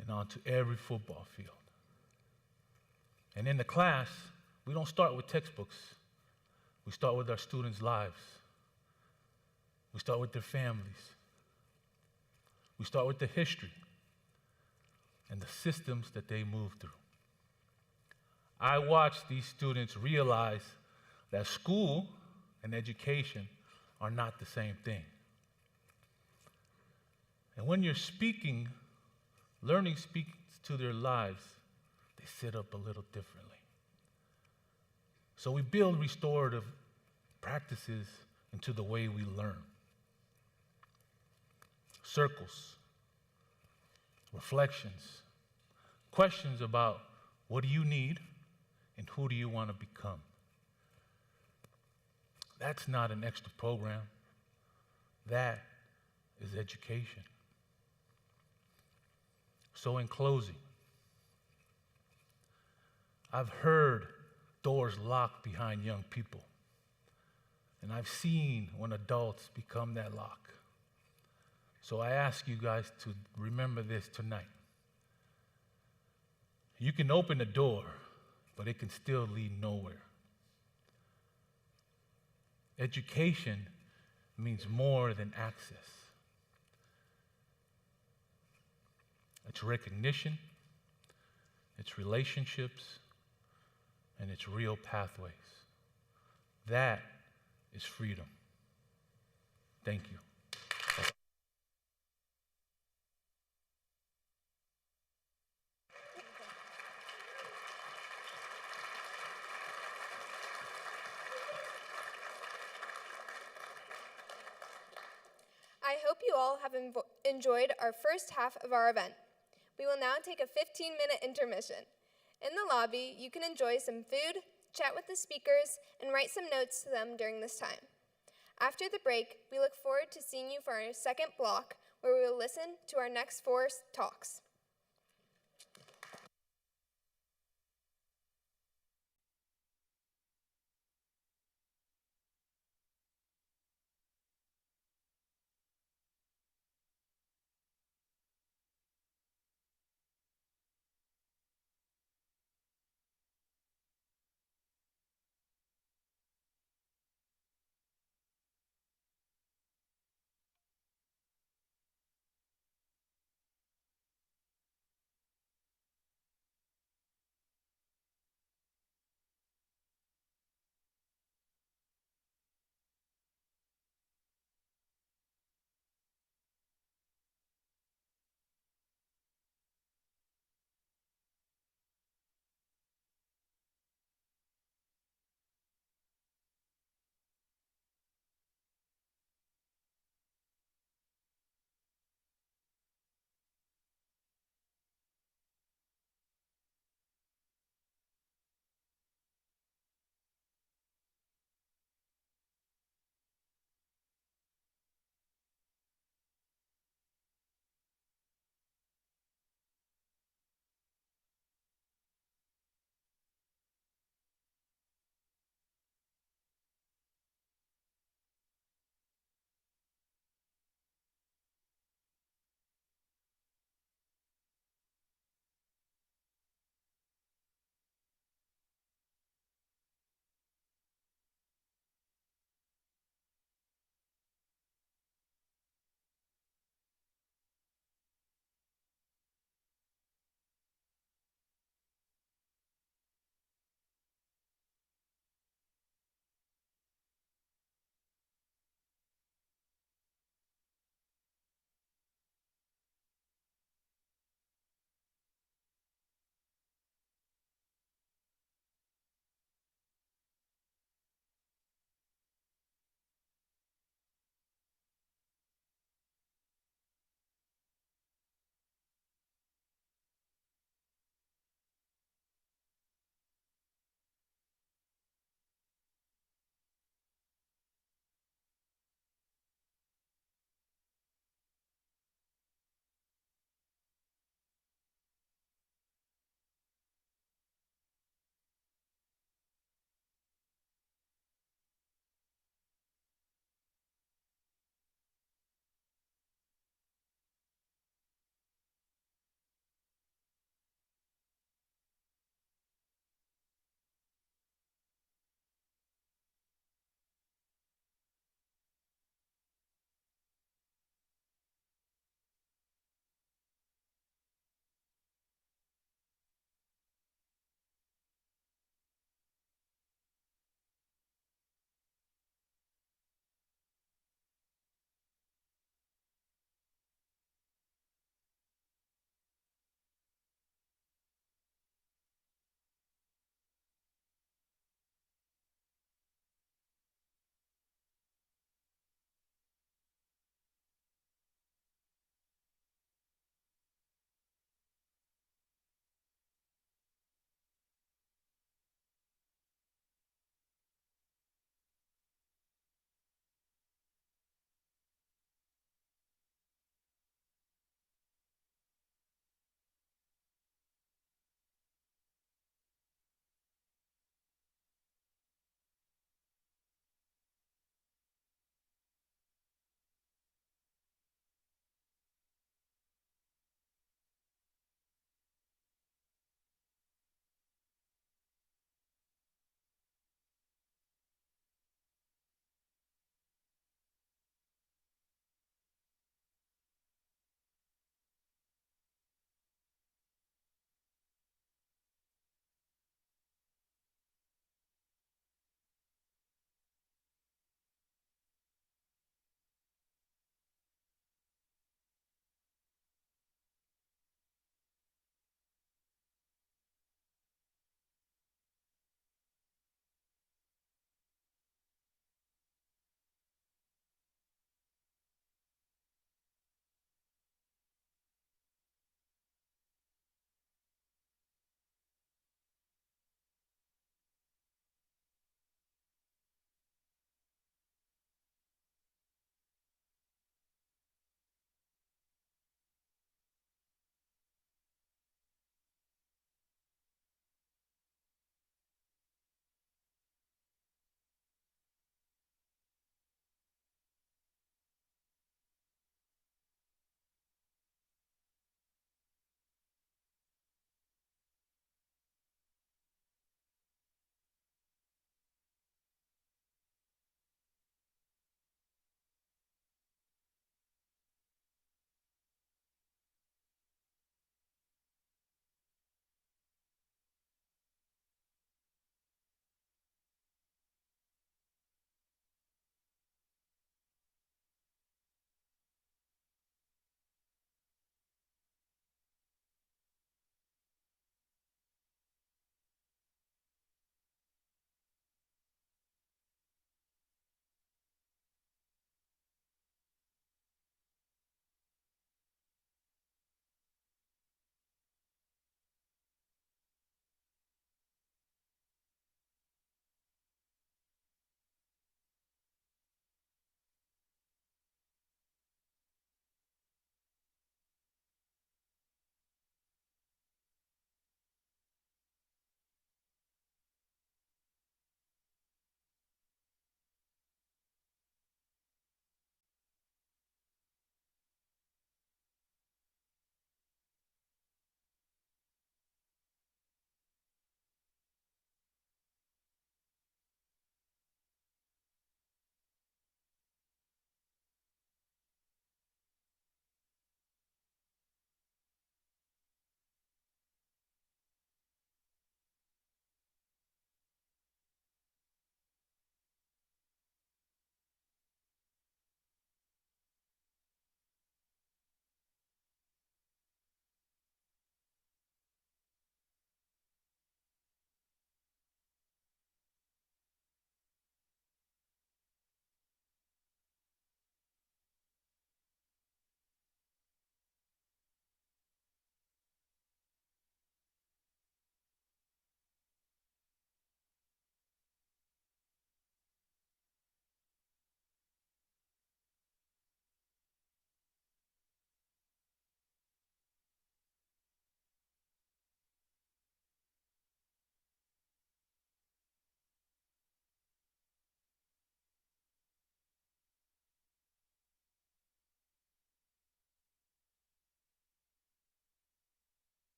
and onto every football field. And in the class, we don't start with textbooks. We start with our students' lives. We start with their families. We start with the history and the systems that they move through. I watch these students realize that school and education are not the same thing. And when you're speaking, learning speaks to their lives, they sit up a little differently. So we build restorative practices into the way we learn. Circles, reflections, questions about what do you need and who do you want to become. That's not an extra program. That is education. So in closing, I've heard doors locked behind young people, and I've seen when adults become that lock. So I ask you guys to remember this tonight. You can open the door, but it can still lead nowhere. Education means more than access. It's recognition, it's relationships, and it's real pathways. That is freedom. Thank you. I hope you all have enjoyed our first half of our event. We will now take a 15-minute intermission. In the lobby, you can enjoy some food, chat with the speakers, and write some notes to them during this time. After the break, we look forward to seeing you for our second block, where we will listen to our next 4 talks.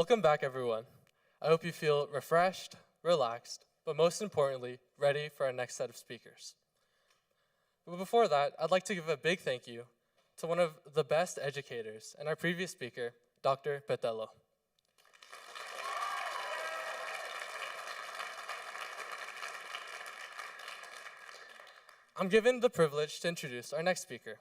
Welcome back, everyone. I hope you feel refreshed, relaxed, but most importantly, ready for our next set of speakers. But before that, I'd like to give a big thank you to one of the best educators and our previous speaker, Dr. Patello. I'm given the privilege to introduce our next speaker.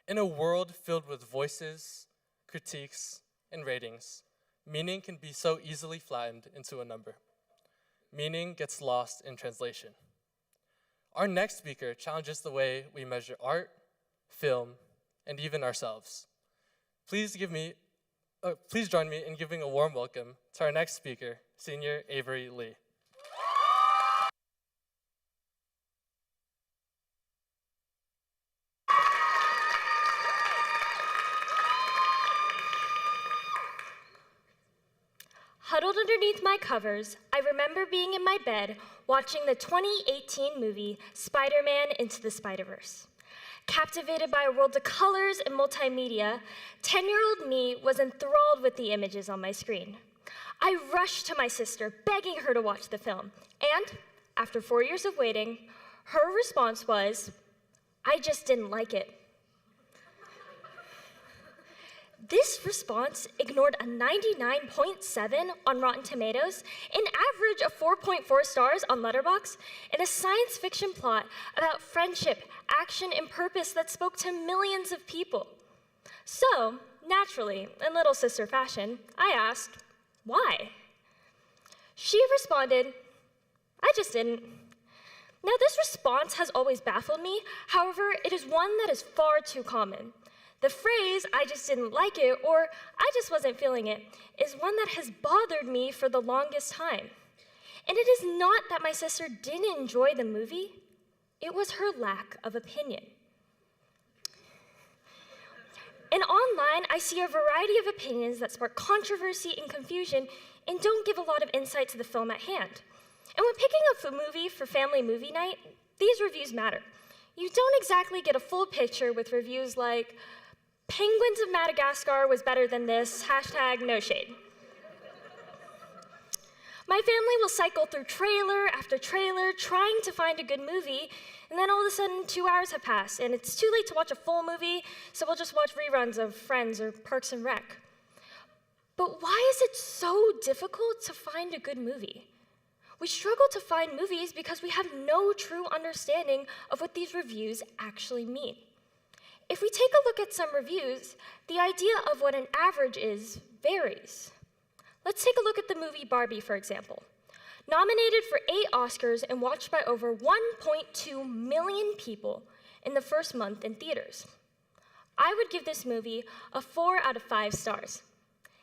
In a world filled with voices, critiques, and ratings, meaning can be so easily flattened into a number. Meaning gets lost in translation. Our next speaker challenges the way we measure art, film, and even ourselves. Please join me in giving a warm welcome to our next speaker, Senior Avery Lee. Huddled underneath my covers, I remember being in my bed watching the 2018 movie Spider-Man Into the Spider-Verse. Captivated by a world of colors and multimedia, 10-year-old me was enthralled with the images on my screen. I rushed to my sister, begging her to watch the film, and after 4 years of waiting, her response was, "I just didn't like it." This response ignored a 99.7 on Rotten Tomatoes, an average of 4.4 stars on Letterboxd, and a science fiction plot about friendship, action, and purpose that spoke to millions of people. So, naturally, in little sister fashion, I asked, why? She responded, "I just didn't." Now, this response has always baffled me. However, it is one that is far too common. The phrase, "I just didn't like it," or "I just wasn't feeling it," is one that has bothered me for the longest time. And it is not that my sister didn't enjoy the movie, it was her lack of opinion. And online, I see a variety of opinions that spark controversy and confusion and don't give a lot of insight to the film at hand. And when picking a movie for family movie night, these reviews matter. You don't exactly get a full picture with reviews like, "Penguins of Madagascar was better than this, #no shade." My family will cycle through trailer after trailer trying to find a good movie, and then all of a sudden 2 hours have passed, and it's too late to watch a full movie, so we'll just watch reruns of Friends or Parks and Rec. But why is it so difficult to find a good movie? We struggle to find movies because we have no true understanding of what these reviews actually mean. If we take a look at some reviews, the idea of what an average is varies. Let's take a look at the movie Barbie, for example. Nominated for 8 Oscars and watched by over 1.2 million people in the first month in theaters. I would give this movie a 4 out of 5 stars.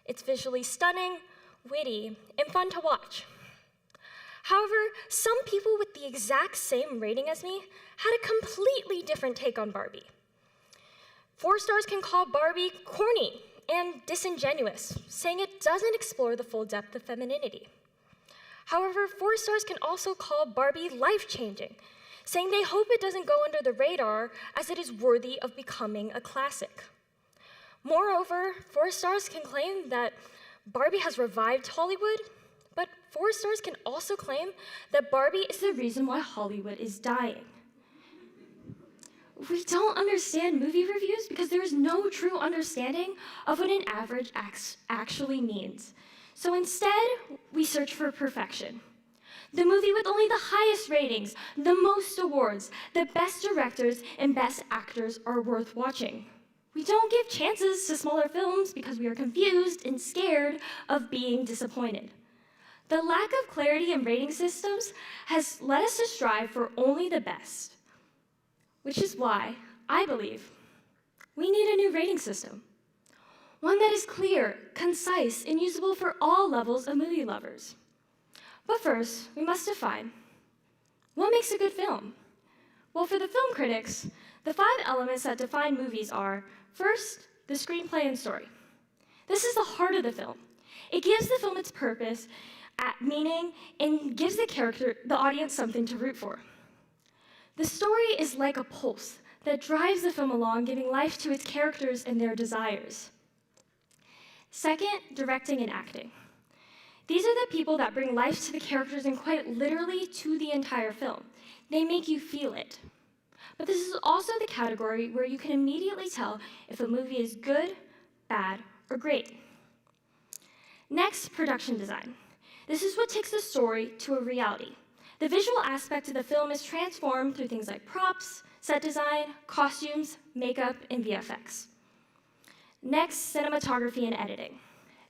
It's visually stunning, witty, and fun to watch. However, some people with the exact same rating as me had a completely different take on Barbie. 4 stars can call Barbie corny and disingenuous, saying it doesn't explore the full depth of femininity. However, 4 stars can also call Barbie life-changing, saying they hope it doesn't go under the radar as it is worthy of becoming a classic. Moreover, 4 stars can claim that Barbie has revived Hollywood, but 4 stars can also claim that Barbie is the reason why Hollywood is dying. We don't understand movie reviews because there is no true understanding of what an average actually means. So instead, we search for perfection. The movie with only the highest ratings, the most awards, the best directors, and best actors are worth watching. We don't give chances to smaller films because we are confused and scared of being disappointed. The lack of clarity in rating systems has led us to strive for only the best, which is why I believe we need a new rating system. One that is clear, concise, and usable for all levels of movie lovers. But first, we must define what makes a good film. Well, for the film critics, the 5 elements that define movies are, first, the screenplay and story. This is the heart of the film. It gives the film its purpose, meaning, and gives the audience something to root for. The story is like a pulse that drives the film along, giving life to its characters and their desires. Second, directing and acting. These are the people that bring life to the characters and quite literally to the entire film. They make you feel it. But this is also the category where you can immediately tell if a movie is good, bad, or great. Next, production design. This is what takes the story to a reality. The visual aspect of the film is transformed through things like props, set design, costumes, makeup, and VFX. Next, cinematography and editing.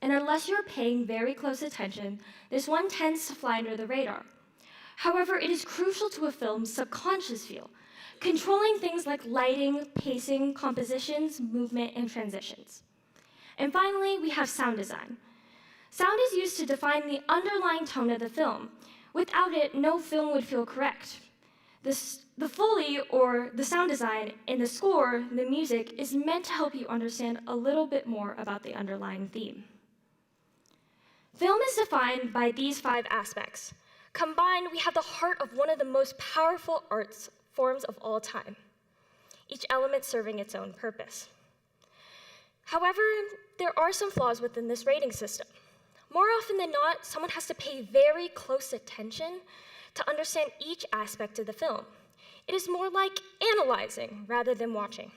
And unless you're paying very close attention, this one tends to fly under the radar. However, it is crucial to a film's subconscious feel, controlling things like lighting, pacing, compositions, movement, and transitions. And finally, we have sound design. Sound is used to define the underlying tone of the film. Without it, no film would feel correct. The Foley, or the sound design, and the score, the music, is meant to help you understand a little bit more about the underlying theme. Film is defined by these 5 aspects. Combined, we have the heart of one of the most powerful arts forms of all time, each element serving its own purpose. However, there are some flaws within this rating system. More often than not, someone has to pay very close attention to understand each aspect of the film. It is more like analyzing rather than watching,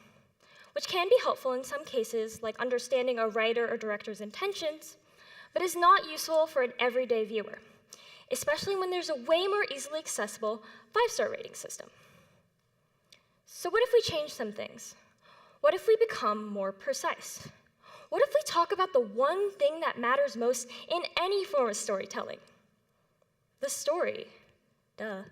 which can be helpful in some cases, like understanding a writer or director's intentions, but is not useful for an everyday viewer, especially when there's a way more easily accessible 5-star rating system. So what if we change some things? What if we become more precise? What if we talk about the one thing that matters most in any form of storytelling? The story. Duh.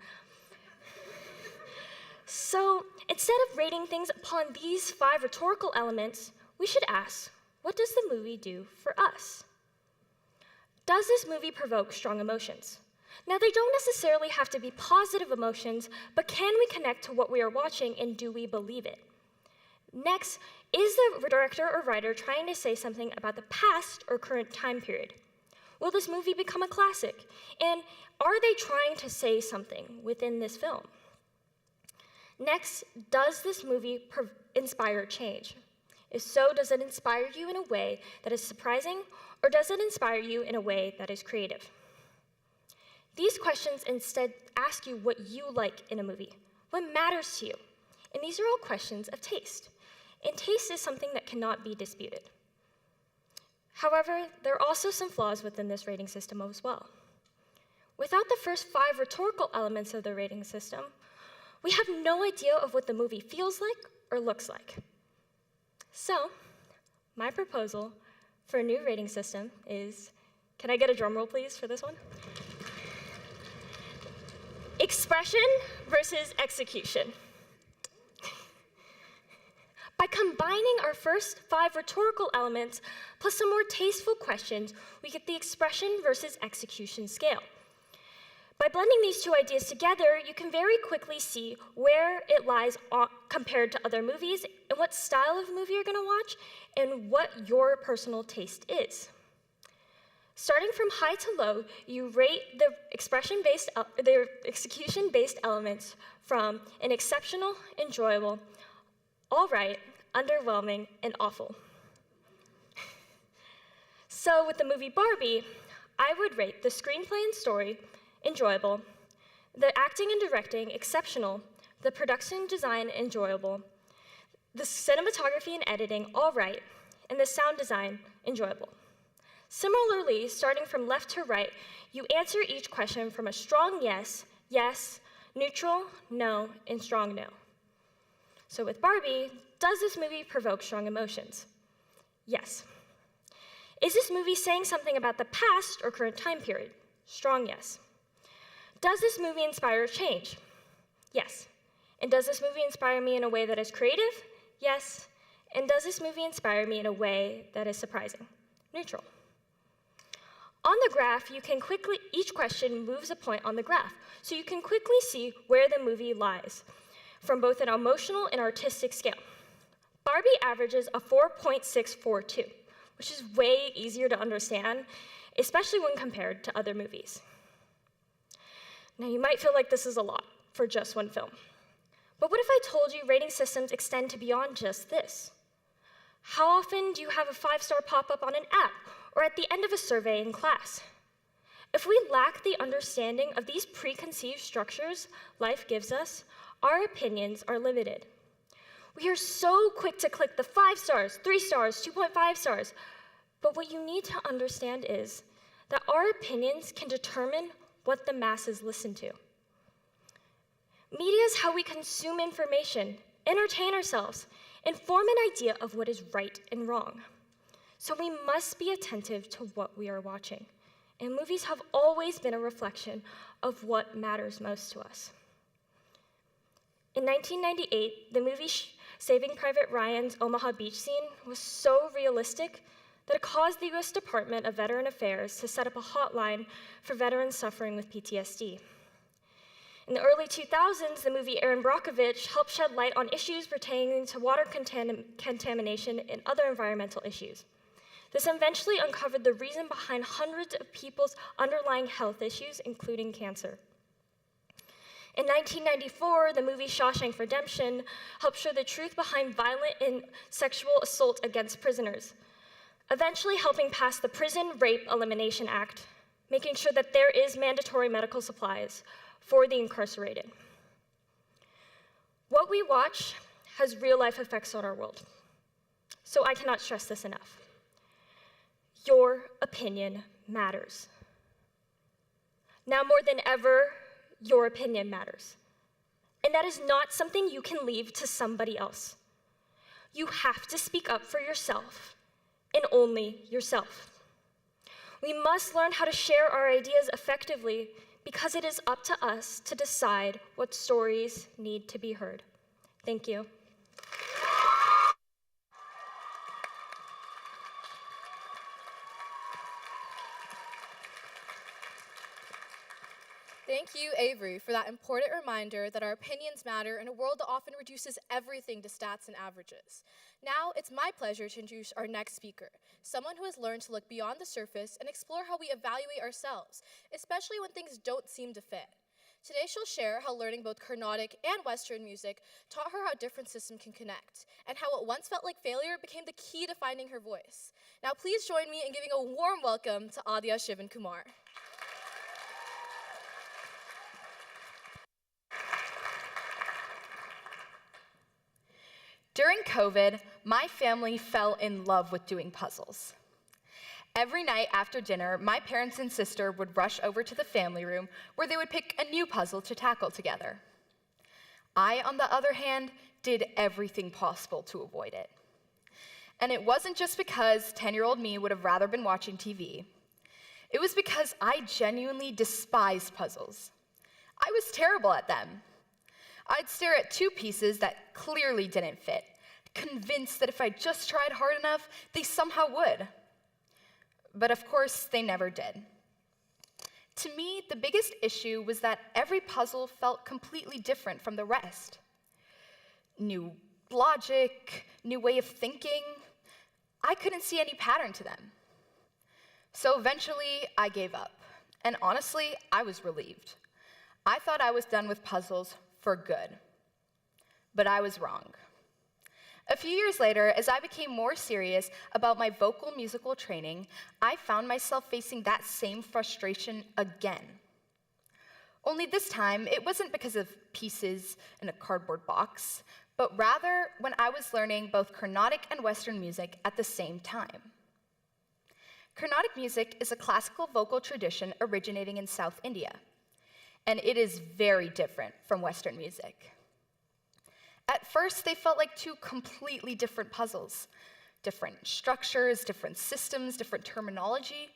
So instead of rating things upon these 5 rhetorical elements, we should ask, what does the movie do for us? Does this movie provoke strong emotions? Now, they don't necessarily have to be positive emotions, but can we connect to what we are watching, and do we believe it? Next, is the director or writer trying to say something about the past or current time period? Will this movie become a classic? And are they trying to say something within this film? Next, does this movie inspire change? If so, does it inspire you in a way that is surprising, or does it inspire you in a way that is creative? These questions instead ask you what you like in a movie, what matters to you. And these are all questions of taste. And taste is something that cannot be disputed. However, there are also some flaws within this rating system as well. Without the first 5 rhetorical elements of the rating system, we have no idea of what the movie feels like or looks like. So, my proposal for a new rating system is, can I get a drum roll please for this one? Expression versus execution. By combining our first 5 rhetorical elements plus some more tasteful questions, we get the expression versus execution scale. By blending these 2 ideas together, you can very quickly see where it lies compared to other movies, and what style of movie you're going to watch, and what your personal taste is. Starting from high to low, you rate the execution-based elements from an exceptional, enjoyable, all right, underwhelming, and awful. So with the movie Barbie, I would rate the screenplay and story enjoyable, the acting and directing exceptional, the production design enjoyable, the cinematography and editing all right, and the sound design enjoyable. Similarly, starting from left to right, you answer each question from a strong yes, yes, neutral, no, and strong no. So with Barbie, does this movie provoke strong emotions? Yes. Is this movie saying something about the past or current time period? Strong yes. Does this movie inspire change? Yes. And does this movie inspire me in a way that is creative? Yes. And does this movie inspire me in a way that is surprising? Neutral. On the graph, each question moves a point on the graph, so you can quickly see where the movie lies from both an emotional and artistic scale. Barbie averages a 4.642, which is way easier to understand, especially when compared to other movies. Now, you might feel like this is a lot for just one film. But what if I told you rating systems extend to beyond just this? How often do you have a 5-star pop-up on an app or at the end of a survey in class? If we lack the understanding of these preconceived structures life gives us, our opinions are limited. We are so quick to click the 5 stars, 3 stars, 2.5 stars, but what you need to understand is that our opinions can determine what the masses listen to. Media is how we consume information, entertain ourselves, and form an idea of what is right and wrong. So we must be attentive to what we are watching. And movies have always been a reflection of what matters most to us. In 1998, the movie Saving Private Ryan's Omaha Beach scene was so realistic that it caused the U.S. Department of Veteran Affairs to set up a hotline for veterans suffering with PTSD. In the early 2000s, the movie Erin Brockovich helped shed light on issues pertaining to water contamination and other environmental issues. This eventually uncovered the reason behind hundreds of people's underlying health issues, including cancer. In 1994, the movie Shawshank Redemption helped show the truth behind violent and sexual assault against prisoners, eventually helping pass the Prison Rape Elimination Act, making sure that there is mandatory medical supplies for the incarcerated. What we watch has real-life effects on our world, so I cannot stress this enough. Your opinion matters. Now more than ever, your opinion matters. And that is not something you can leave to somebody else. You have to speak up for yourself, and only yourself. We must learn how to share our ideas effectively because it is up to us to decide what stories need to be heard. Thank you. Thank you, Avery, for that important reminder that our opinions matter in a world that often reduces everything to stats and averages. Now, it's my pleasure to introduce our next speaker, someone who has learned to look beyond the surface and explore how we evaluate ourselves, especially when things don't seem to fit. Today, she'll share how learning both Carnatic and Western music taught her how different systems can connect, and how what once felt like failure became the key to finding her voice. Now, please join me in giving a warm welcome to Adia, Shivven, Kumar. During COVID, my family fell in love with doing puzzles. Every night after dinner, my parents and sister would rush over to the family room where they would pick a new puzzle to tackle together. I, on the other hand, did everything possible to avoid it. And it wasn't just because 10-year-old me would have rather been watching TV. It was because I genuinely despised puzzles. I was terrible at them. I'd stare at 2 pieces that clearly didn't fit, convinced that if I just tried hard enough, they somehow would. But of course, they never did. To me, the biggest issue was that every puzzle felt completely different from the rest. New logic, new way of thinking. I couldn't see any pattern to them. So eventually, I gave up. And honestly, I was relieved. I thought I was done with puzzles for good. But I was wrong. A few years later, as I became more serious about my vocal musical training, I found myself facing that same frustration again. Only this time, it wasn't because of pieces in a cardboard box, but rather when I was learning both Carnatic and Western music at the same time. Carnatic music is a classical vocal tradition originating in South India, and it is very different from Western music. At first, they felt like 2 completely different puzzles. Different structures, different systems, different terminology.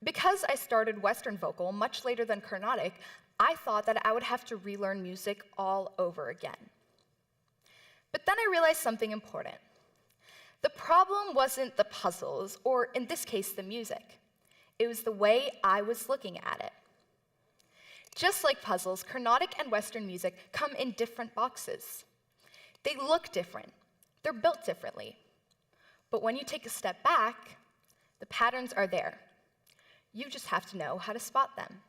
Because I started Western vocal much later than Carnatic, I thought that I would have to relearn music all over again. But then I realized something important. The problem wasn't the puzzles, or in this case, the music. It was the way I was looking at it. Just like puzzles, Carnatic and Western music come in different boxes. They look different. They're built differently. But when you take a step back, the patterns are there. You just have to know how to spot them.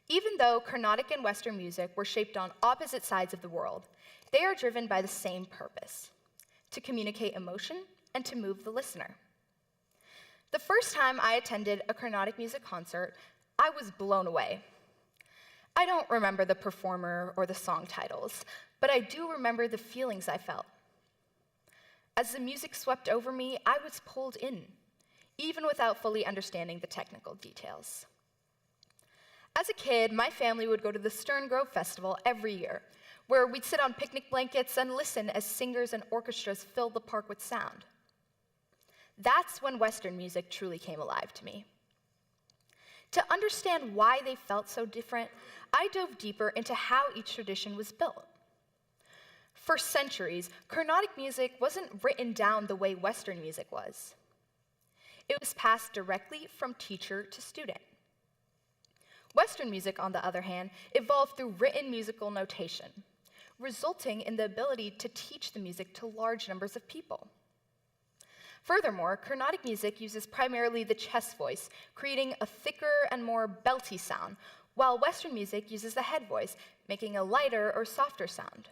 Even though Carnatic and Western music were shaped on opposite sides of the world, they are driven by the same purpose: to communicate emotion, and to move the listener. The first time I attended a Carnatic music concert, I was blown away. I don't remember the performer or the song titles, but I do remember the feelings I felt. As the music swept over me, I was pulled in, even without fully understanding the technical details. As a kid, my family would go to the Stern Grove Festival every year, where we'd sit on picnic blankets and listen as singers and orchestras filled the park with sound. That's when Western music truly came alive to me. To understand why they felt so different, I dove deeper into how each tradition was built. For centuries, Carnatic music wasn't written down the way Western music was. It was passed directly from teacher to student. Western music, on the other hand, evolved through written musical notation, resulting in the ability to teach the music to large numbers of people. Furthermore, Carnatic music uses primarily the chest voice, creating a thicker and more belty sound, while Western music uses the head voice, making a lighter or softer sound.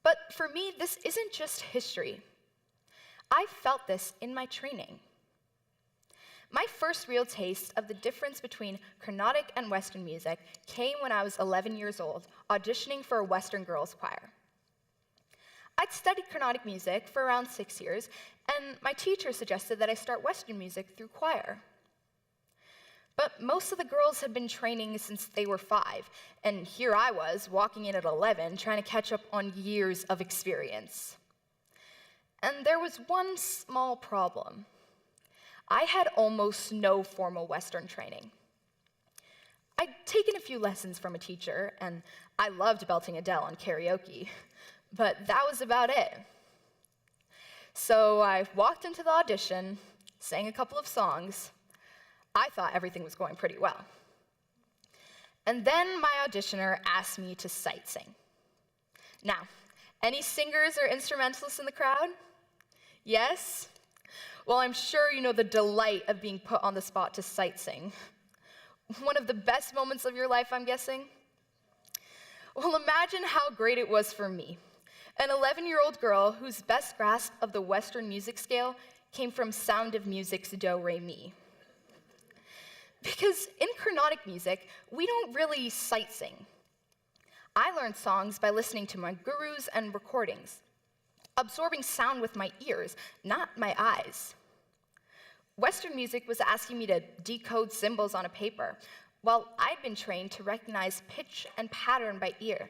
But for me, this isn't just history. I felt this in my training. My first real taste of the difference between Carnatic and Western music came when I was 11 years old, auditioning for a Western girls' choir. I'd studied Carnatic music for around 6 years, and my teacher suggested that I start Western music through choir. But most of the girls had been training since they were 5, and here I was, walking in at 11, trying to catch up on years of experience. And there was one small problem. I had almost no formal Western training. I'd taken a few lessons from a teacher, and I loved belting Adele on karaoke, but that was about it. So I walked into the audition, sang a couple of songs. I thought everything was going pretty well. And then my auditioner asked me to sight sing. Now, any singers or instrumentalists in the crowd? Yes? Well, I'm sure you know the delight of being put on the spot to sight sing. One of the best moments of your life, I'm guessing? Well, imagine how great it was for me, an 11-year-old girl whose best grasp of the Western music scale came from Sound of Music's Do Re Mi. Because in Carnatic music, we don't really sight sing. I learned songs by listening to my gurus and recordings, absorbing sound with my ears, not my eyes. Western music was asking me to decode symbols on a paper, while I'd been trained to recognize pitch and pattern by ear.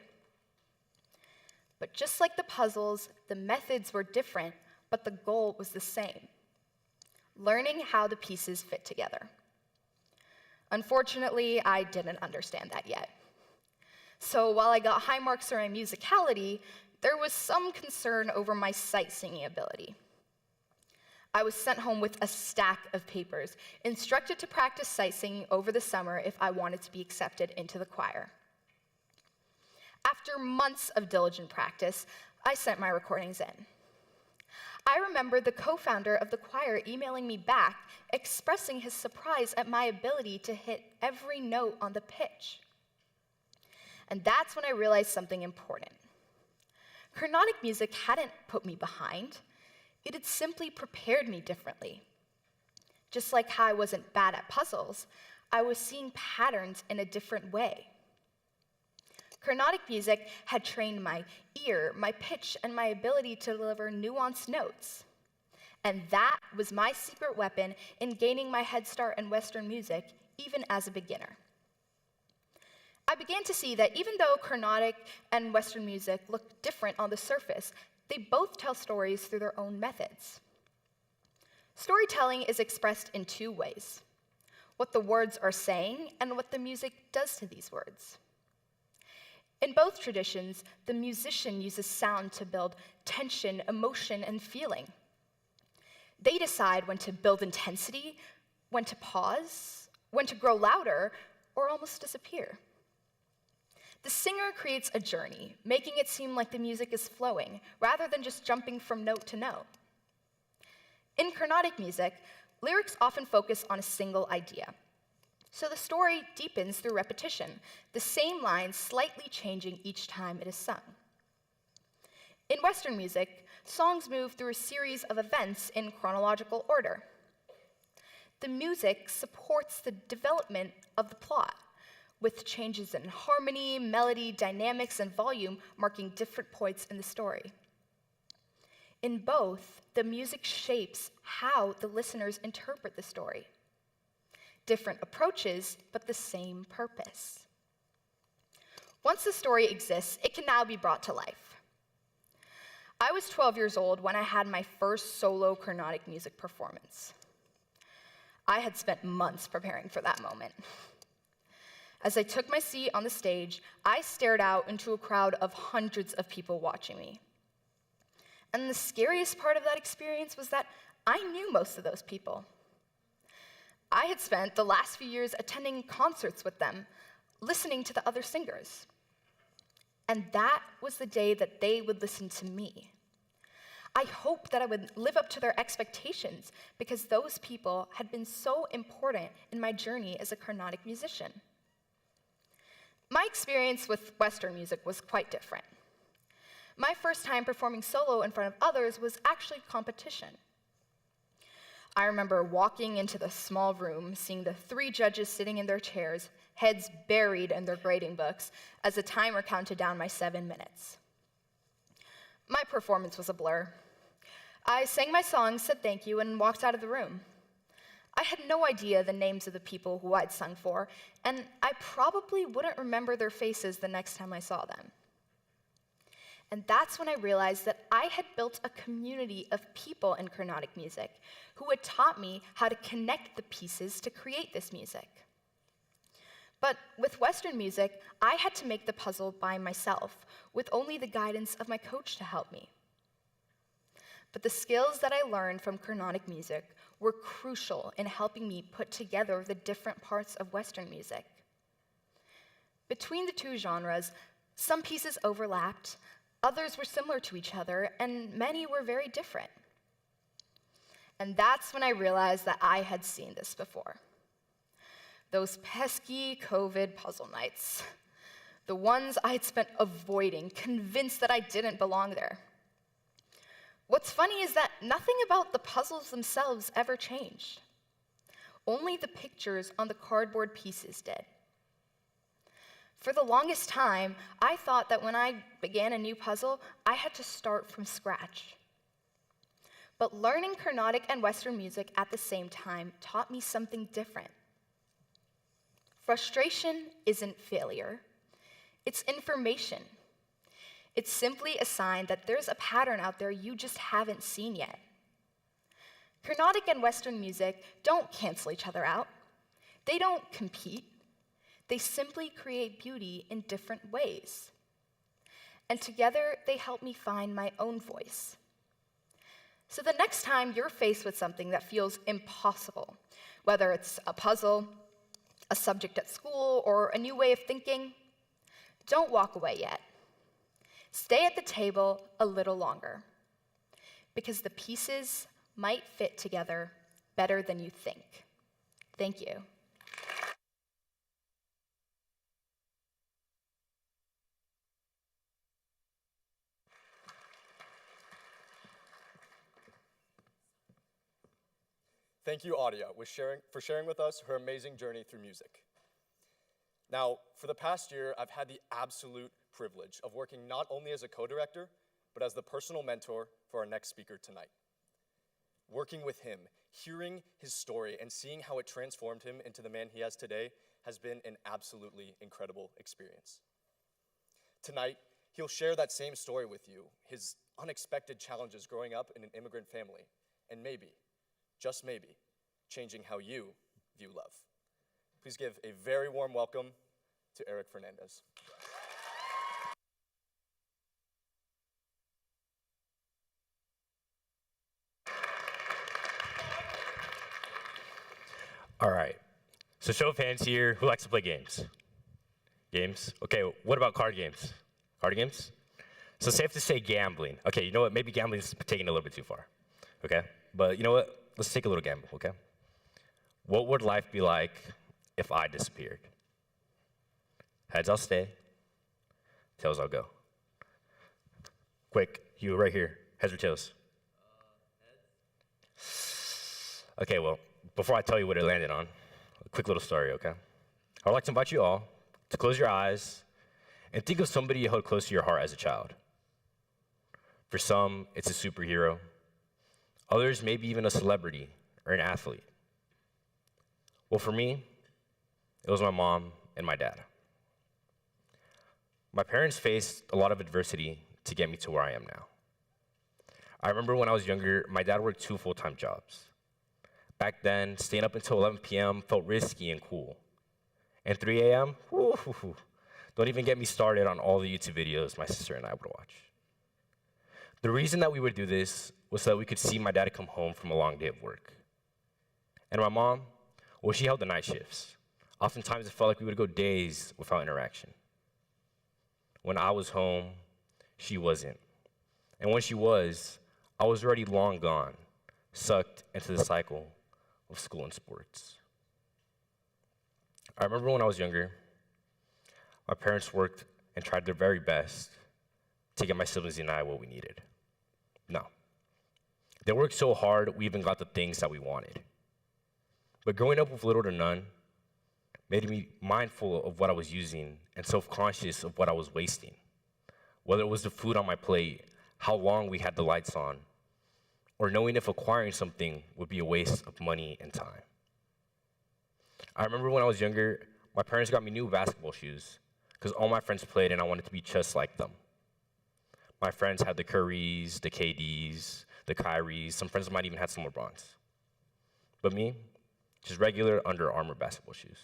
But just like the puzzles, the methods were different, but the goal was the same: learning how the pieces fit together. Unfortunately, I didn't understand that yet. So while I got high marks for my musicality, there was some concern over my sight singing ability. I was sent home with a stack of papers, instructed to practice sight singing over the summer if I wanted to be accepted into the choir. After months of diligent practice, I sent my recordings in. I remember the co-founder of the choir emailing me back, expressing his surprise at my ability to hit every note on the pitch. And that's when I realized something important. Carnatic music hadn't put me behind. It had simply prepared me differently. Just like how I wasn't bad at puzzles, I was seeing patterns in a different way. Carnatic music had trained my ear, my pitch, and my ability to deliver nuanced notes. And that was my secret weapon in gaining my head start in Western music, even as a beginner. I began to see that even though Carnatic and Western music look different on the surface, they both tell stories through their own methods. Storytelling is expressed in two ways: what the words are saying and what the music does to these words. In both traditions, the musician uses sound to build tension, emotion, and feeling. They decide when to build intensity, when to pause, when to grow louder, or almost disappear. The singer creates a journey, making it seem like the music is flowing, rather than just jumping from note to note. In Carnatic music, lyrics often focus on a single idea. So the story deepens through repetition, the same line slightly changing each time it is sung. In Western music, songs move through a series of events in chronological order. The music supports the development of the plot, with changes in harmony, melody, dynamics, and volume marking different points in the story. In both, the music shapes how the listeners interpret the story. Different approaches, but the same purpose. Once the story exists, it can now be brought to life. I was 12 years old when I had my first solo Carnatic music performance. I had spent months preparing for that moment. As I took my seat on the stage, I stared out into a crowd of hundreds of people watching me. And the scariest part of that experience was that I knew most of those people. I had spent the last few years attending concerts with them, listening to the other singers. And that was the day that they would listen to me. I hoped that I would live up to their expectations because those people had been so important in my journey as a Carnatic musician. My experience with Western music was quite different. My first time performing solo in front of others was actually competition. I remember walking into the small room, seeing the 3 judges sitting in their chairs, heads buried in their grading books, as the timer counted down my 7 minutes. My performance was a blur. I sang my songs, said thank you, and walked out of the room. I had no idea the names of the people who I'd sung for, and I probably wouldn't remember their faces the next time I saw them. And that's when I realized that I had built a community of people in Carnatic music who had taught me how to connect the pieces to create this music. But with Western music, I had to make the puzzle by myself, with only the guidance of my coach to help me. But the skills that I learned from Carnatic music were crucial in helping me put together the different parts of Western music. Between the two genres, some pieces overlapped, others were similar to each other, and many were very different. And that's when I realized that I had seen this before. Those pesky COVID puzzle nights, the ones I'd spent avoiding, convinced that I didn't belong there. What's funny is that nothing about the puzzles themselves ever changed. Only the pictures on the cardboard pieces did. For the longest time, I thought that when I began a new puzzle, I had to start from scratch. But learning Carnatic and Western music at the same time taught me something different. Frustration isn't failure, it's information. It's simply a sign that there's a pattern out there you just haven't seen yet. Carnatic and Western music don't cancel each other out. They don't compete. They simply create beauty in different ways. And together, they help me find my own voice. So the next time you're faced with something that feels impossible, whether it's a puzzle, a subject at school, or a new way of thinking, don't walk away yet. Stay at the table a little longer, because the pieces might fit together better than you think. Thank you. Thank you, Adia, for sharing with us her amazing journey through music. Now, for the past year, I've had the absolute privilege of working not only as a co-director, but as the personal mentor for our next speaker tonight. Working with him, hearing his story, and seeing how it transformed him into the man he has today has been an absolutely incredible experience. Tonight, he'll share that same story with you, his unexpected challenges growing up in an immigrant family, and maybe, just maybe, changing how you view love. Please give a very warm welcome to Fernandez. All right, so show of hands here, who likes to play games? Games? Okay, what about card games? Card games? So safe to say gambling. Okay, you know what, maybe gambling's taking it a little bit too far, okay? But you know what, let's take a little gamble, okay? What would life be like if I disappeared? Heads, I'll stay. Tails, I'll go. Quick, you right here. Heads or tails? Okay, well, before I tell you what it landed on, a quick little story, okay? I'd like to invite you all to close your eyes and think of somebody you held close to your heart as a child. For some, it's a superhero. Others, maybe even a celebrity or an athlete. Well, for me, it was my mom and my dad. My parents faced a lot of adversity to get me to where I am now. I remember when I was younger, my dad worked 2 full-time jobs. Back then, staying up until 11 p.m. felt risky and cool. And 3 a.m., don't even get me started on all the YouTube videos my sister and I would watch. The reason that we would do this was so that we could see my dad come home from a long day of work. And my mom, well, she held the night shifts. Oftentimes, it felt like we would go days without interaction. When I was home, she wasn't. And when she was, I was already long gone, sucked into the cycle of school and sports. I remember when I was younger, my parents worked and tried their very best to get my siblings and I what we needed. No. They worked so hard, we even got the things that we wanted. But growing up with little to none made me mindful of what I was using and self-conscious of what I was wasting. Whether it was the food on my plate, how long we had the lights on, or knowing if acquiring something would be a waste of money and time. I remember when I was younger, my parents got me new basketball shoes because all my friends played and I wanted to be just like them. My friends had the Currys, the KDs, the Kyries. Some friends might even have some LeBrons. But me, just regular Under Armour basketball shoes.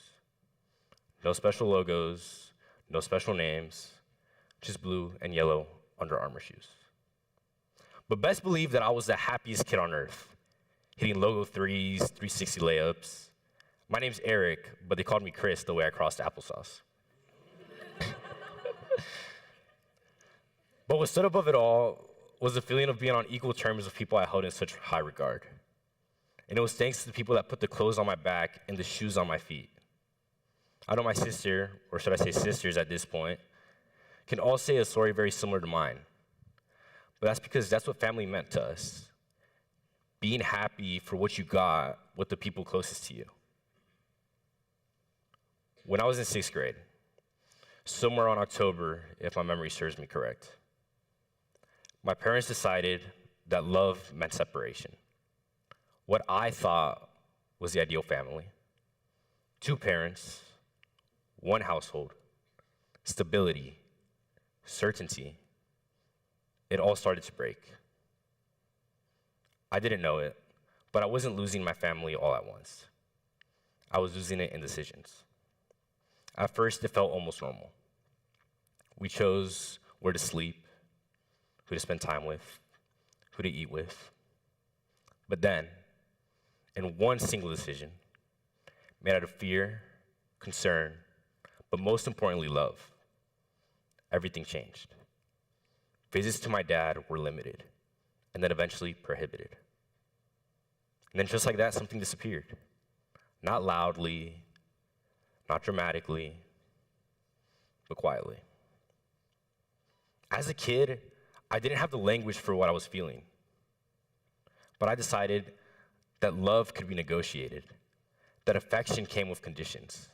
No special logos, no special names, just blue and yellow Under Armour shoes. But best believe that I was the happiest kid on earth, hitting logo threes, 360 layups. My name's Eric, but they called me Chris the way I crossed applesauce. But what stood above it all was the feeling of being on equal terms with people I held in such high regard. And it was thanks to the people that put the clothes on my back and the shoes on my feet. I know my sister, or should I say sisters at this point, can all say a story very similar to mine. But that's because that's what family meant to us. Being happy for what you got with the people closest to you. When I was in 6th grade, somewhere on October, if my memory serves me correct, my parents decided that love meant separation. What I thought was the ideal family. 2 parents, 1 household, stability, certainty. It all started to break. I didn't know it, but I wasn't losing my family all at once. I was losing it in decisions. At first, it felt almost normal. We chose where to sleep, who to spend time with, who to eat with. But then, in one single decision, made out of fear, concern, but most importantly, love, everything changed. Visits to my dad were limited, and then eventually prohibited. And then just like that, something disappeared. Not loudly, not dramatically, but quietly. As a kid, I didn't have the language for what I was feeling. But I decided that love could be negotiated, that affection came with conditions,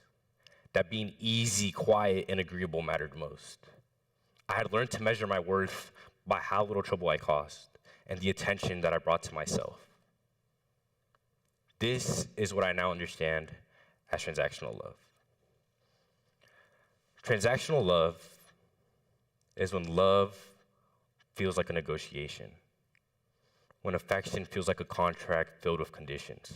that being easy, quiet, and agreeable mattered most. I had learned to measure my worth by how little trouble I caused and the attention that I brought to myself. This is what I now understand as transactional love. Transactional love is when love feels like a negotiation, when affection feels like a contract filled with conditions,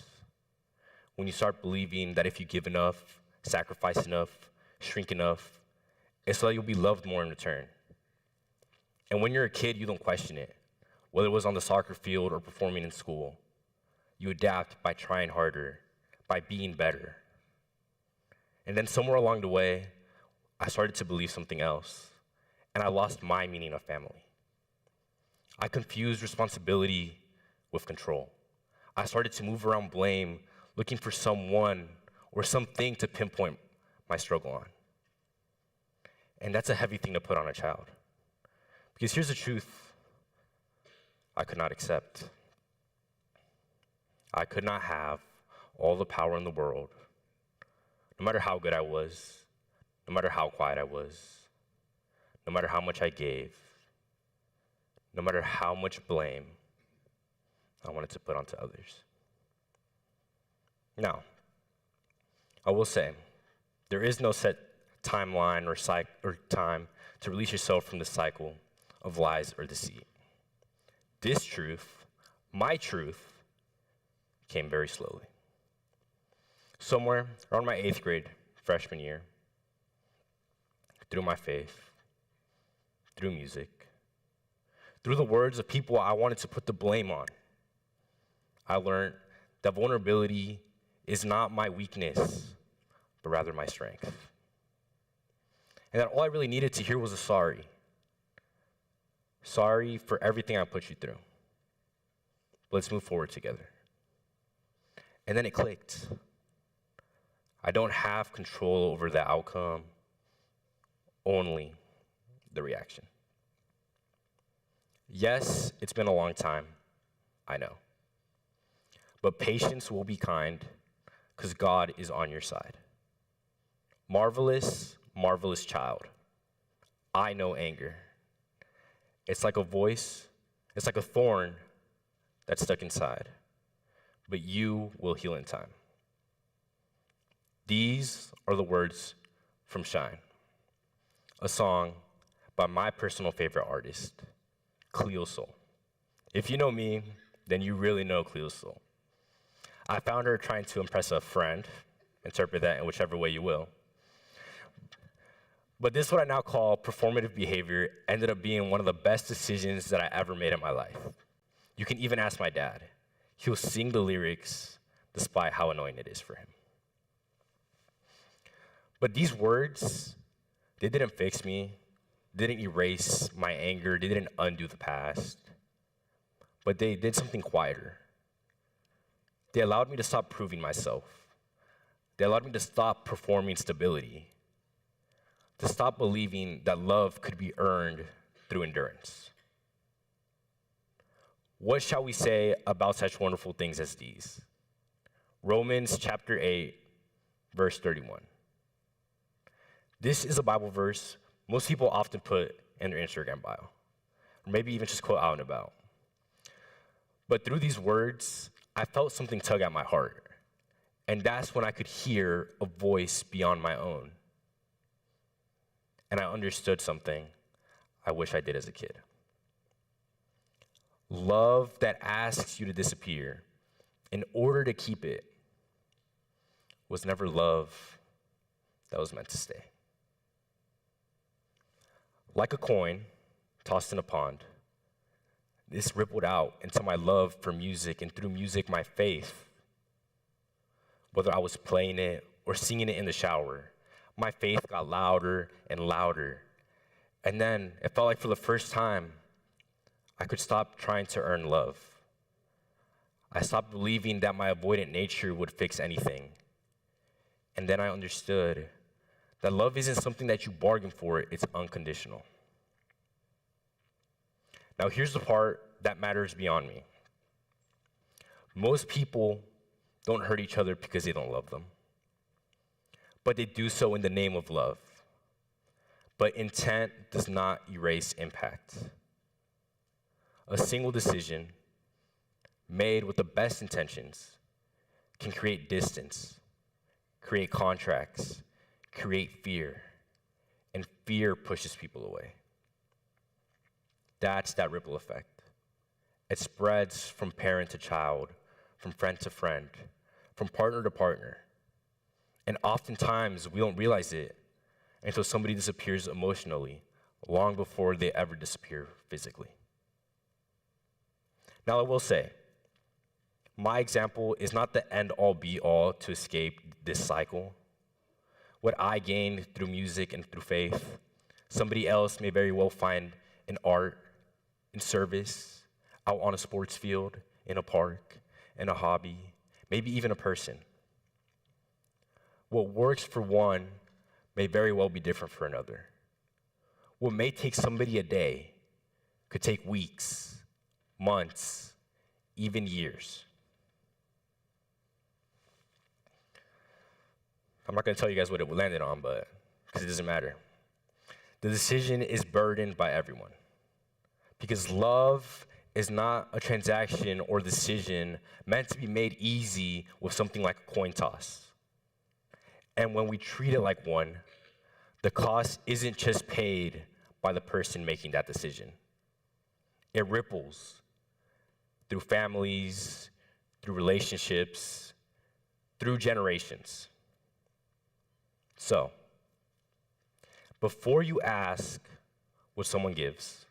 when you start believing that if you give enough, sacrifice enough, shrink enough, it's so that you'll be loved more in return. And when you're a kid, you don't question it, whether it was on the soccer field or performing in school. You adapt by trying harder, by being better. And then somewhere along the way, I started to believe something else, and I lost my meaning of family. I confused responsibility with control. I started to move around blame, looking for someone or something to pinpoint my struggle on. And that's a heavy thing to put on a child. Because here's the truth. I could not accept. I could not have all the power in the world, no matter how good I was, no matter how quiet I was, no matter how much I gave, no matter how much blame I wanted to put onto others. Now, I will say, there is no set timeline or time to release yourself from the cycle of lies or deceit. This truth, my truth, came very slowly. Somewhere around my 8th grade, freshman year, through my faith, through music, through the words of people I wanted to put the blame on, I learned that vulnerability is not my weakness, but rather my strength. And that all I really needed to hear was a sorry. Sorry for everything I put you through. Let's move forward together. And then it clicked. I don't have control over the outcome, only the reaction. Yes, it's been a long time, I know. But patience will be kind, because God is on your side. Marvelous, marvelous child. I know anger. It's like a voice, it's like a thorn that's stuck inside, but you will heal in time. These are the words from Shine, a song by my personal favorite artist, Cleo Soul. If you know me, then you really know Cleo Soul. I found her trying to impress a friend, interpret that in whichever way you will. But this, what I now call performative behavior, ended up being one of the best decisions that I ever made in my life. You can even ask my dad. He'll sing the lyrics despite how annoying it is for him. But these words, they didn't fix me, didn't erase my anger, they didn't undo the past, but they did something quieter. They allowed me to stop proving myself. They allowed me to stop performing stability, to stop believing that love could be earned through endurance. What shall we say about such wonderful things as these? Romans chapter 8, verse 31. This is a Bible verse most people often put in their Instagram bio, or maybe even just quote out and about. But through these words, I felt something tug at my heart, and that's when I could hear a voice beyond my own. And I understood something I wish I did as a kid. Love that asks you to disappear in order to keep it was never love that was meant to stay. Like a coin tossed in a pond, this rippled out into my love for music, and through music, my faith. Whether I was playing it or singing it in the shower, my faith got louder and louder. And then it felt like for the first time, I could stop trying to earn love. I stopped believing that my avoidant nature would fix anything. And then I understood that love isn't something that you bargain for, it's unconditional. Now here's the part that matters beyond me. Most people don't hurt each other because they don't love them, but they do so in the name of love. But intent does not erase impact. A single decision made with the best intentions can create distance, create contracts, create fear, and fear pushes people away. That's that ripple effect. It spreads from parent to child, from friend to friend, from partner to partner. And oftentimes we don't realize it until somebody disappears emotionally, long before they ever disappear physically. Now I will say, my example is not the end-all be-all to escape this cycle. What I gained through music and through faith, somebody else may very well find in art, in service, out on a sports field, in a park, in a hobby, maybe even a person. What works for one may very well be different for another. What may take somebody a day could take weeks, months, even years. I'm not going to tell you guys what it landed on, but because it doesn't matter. The decision is burdened by everyone. Because love is not a transaction or decision meant to be made easy with something like a coin toss. And when we treat it like one, the cost isn't just paid by the person making that decision. It ripples through families, through relationships, through generations. So, before you ask what someone gives,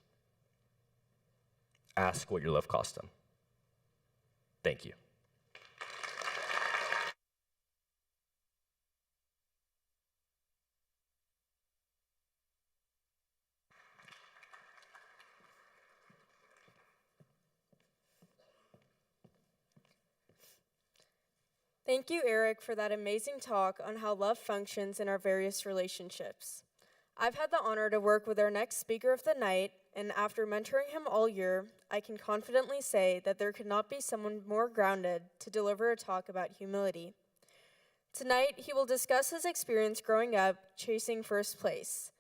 ask what your love cost them. Thank you. Thank you, Eric, for that amazing talk on how love functions in our various relationships. I've had the honor to work with our next speaker of the night, and after mentoring him all year, I can confidently say that there could not be someone more grounded to deliver a talk about humility. Tonight, he will discuss his experience growing up chasing first place,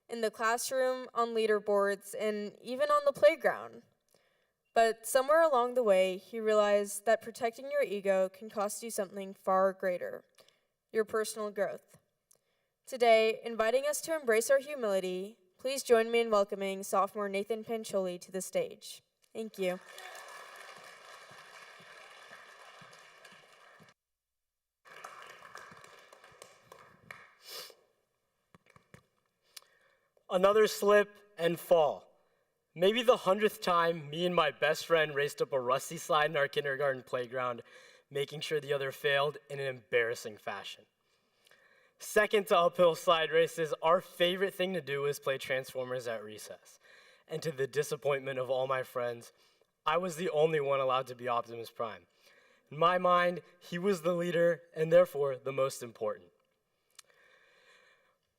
in the classroom, on leaderboards, and even on the playground. But somewhere along the way, he realized that protecting your ego can cost you something far greater, your personal growth. Today, inviting us to embrace our humility, please join me in welcoming sophomore Nathan Pancholi to the stage. Thank you. Another slip and fall. Maybe the 100th time me and my best friend raced up a rusty slide in our kindergarten playground, making sure the other failed in an embarrassing fashion. Second to uphill slide races, our favorite thing to do was play Transformers at recess. And to the disappointment of all my friends, I was the only one allowed to be Optimus Prime. In my mind, he was the leader and therefore the most important.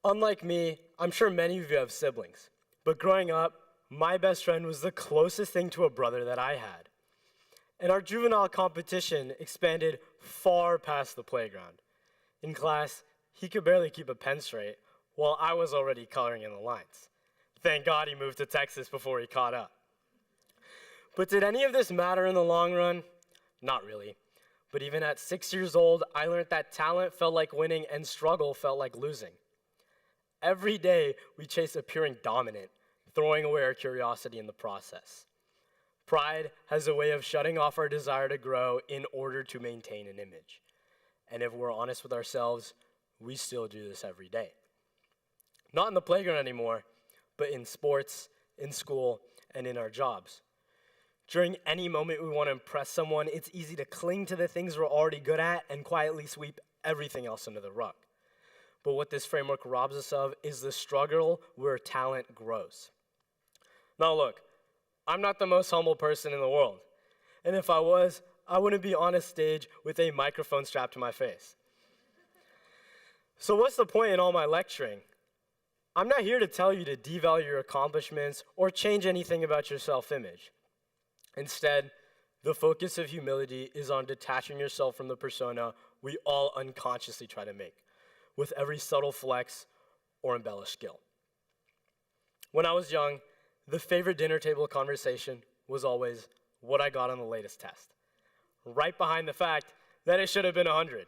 Unlike me, I'm sure many of you have siblings, but growing up, my best friend was the closest thing to a brother that I had. And our juvenile competition expanded far past the playground. In class, he could barely keep a pen straight, while I was already coloring in the lines. Thank God he moved to Texas before he caught up. But did any of this matter in the long run? Not really. But even at 6 years old, I learned that talent felt like winning and struggle felt like losing. Every day, we chase appearing dominant, throwing away our curiosity in the process. Pride has a way of shutting off our desire to grow in order to maintain an image. And if we're honest with ourselves, we still do this every day. Not in the playground anymore, but in sports, in school, and in our jobs. During any moment we want to impress someone, it's easy to cling to the things we're already good at and quietly sweep everything else under the rug. But what this framework robs us of is the struggle where talent grows. Now look, I'm not the most humble person in the world. And if I was, I wouldn't be on a stage with a microphone strapped to my face. So what's the point in all my lecturing? I'm not here to tell you to devalue your accomplishments or change anything about your self-image. Instead, the focus of humility is on detaching yourself from the persona we all unconsciously try to make, with every subtle flex or embellished skill. When I was young, the favorite dinner table conversation was always what I got on the latest test, right behind the fact that it should have been 100.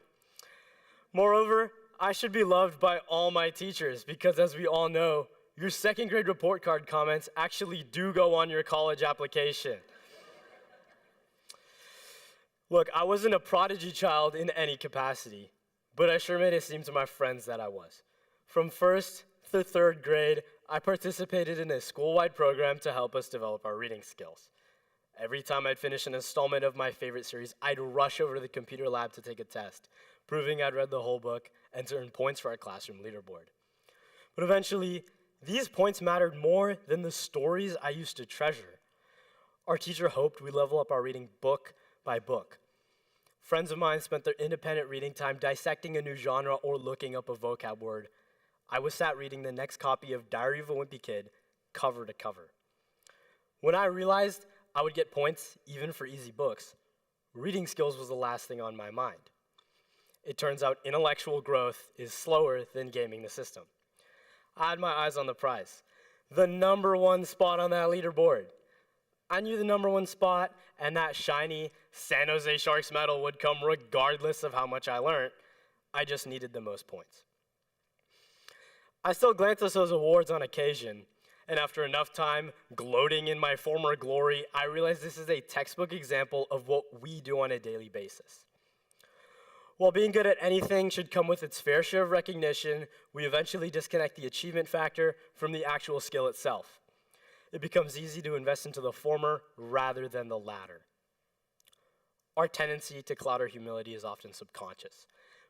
Moreover, I should be loved by all my teachers because, as we all know, your second grade report card comments actually do go on your college application. Look, I wasn't a prodigy child in any capacity, but I sure made it seem to my friends that I was. From first to third grade, I participated in a school-wide program to help us develop our reading skills. Every time I'd finish an installment of my favorite series, I'd rush over to the computer lab to take a test, proving I'd read the whole book and to earn points for our classroom leaderboard. But eventually, these points mattered more than the stories I used to treasure. Our teacher hoped we level up our reading book by book. Friends of mine spent their independent reading time dissecting a new genre or looking up a vocab word. I was sat reading the next copy of Diary of a Wimpy Kid, cover to cover. When I realized I would get points even for easy books. Reading skills was the last thing on my mind. It turns out intellectual growth is slower than gaming the system. I had my eyes on the prize, the #1 spot on that leaderboard. I knew the #1 spot and that shiny San Jose Sharks medal would come regardless of how much I learned. I just needed the most points. I still glance at those awards on occasion, and after enough time gloating in my former glory, I realize this is a textbook example of what we do on a daily basis. While being good at anything should come with its fair share of recognition, we eventually disconnect the achievement factor from the actual skill itself. It becomes easy to invest into the former rather than the latter. Our tendency to cloud our humility is often subconscious,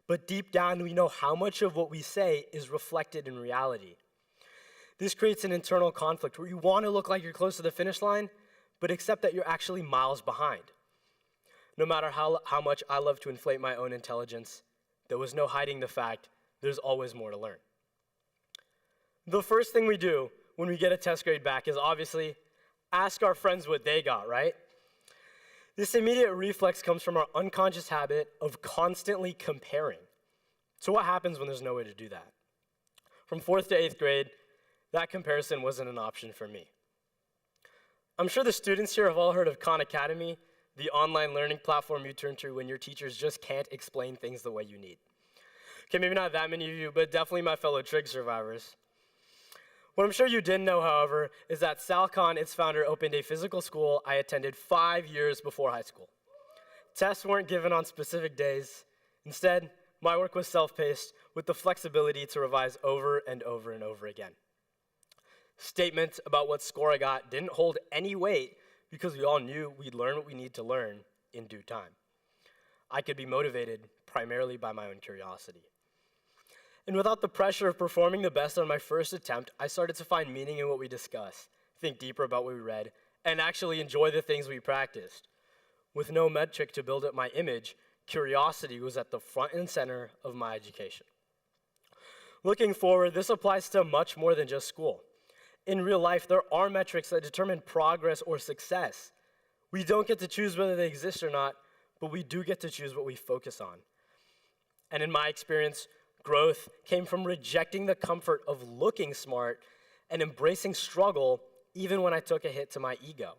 but deep down we know how much of what we say is reflected in reality. This creates an internal conflict where you want to look like you're close to the finish line, but accept that you're actually miles behind. No matter how much I love to inflate my own intelligence, there was no hiding the fact there's always more to learn. The first thing we do when we get a test grade back is obviously ask our friends what they got, right? This immediate reflex comes from our unconscious habit of constantly comparing. So what happens when there's no way to do that? From 4th to 8th grade, that comparison wasn't an option for me. I'm sure the students here have all heard of Khan Academy, the online learning platform you turn to when your teachers just can't explain things the way you need. Okay, maybe not that many of you, but definitely my fellow trig survivors. What I'm sure you didn't know, however, is that Sal Khan, its founder, opened a physical school I attended 5 years before high school. Tests weren't given on specific days. Instead, my work was self-paced with the flexibility to revise over and over and over again. Statements about what score I got didn't hold any weight because we all knew we'd learn what we need to learn in due time. I could be motivated primarily by my own curiosity. And without the pressure of performing the best on my first attempt, I started to find meaning in what we discussed, think deeper about what we read, and actually enjoy the things we practiced. With no metric to build up my image, curiosity was at the front and center of my education. Looking forward, this applies to much more than just school. In real life, there are metrics that determine progress or success. We don't get to choose whether they exist or not, but we do get to choose what we focus on. And in my experience, growth came from rejecting the comfort of looking smart and embracing struggle even when I took a hit to my ego.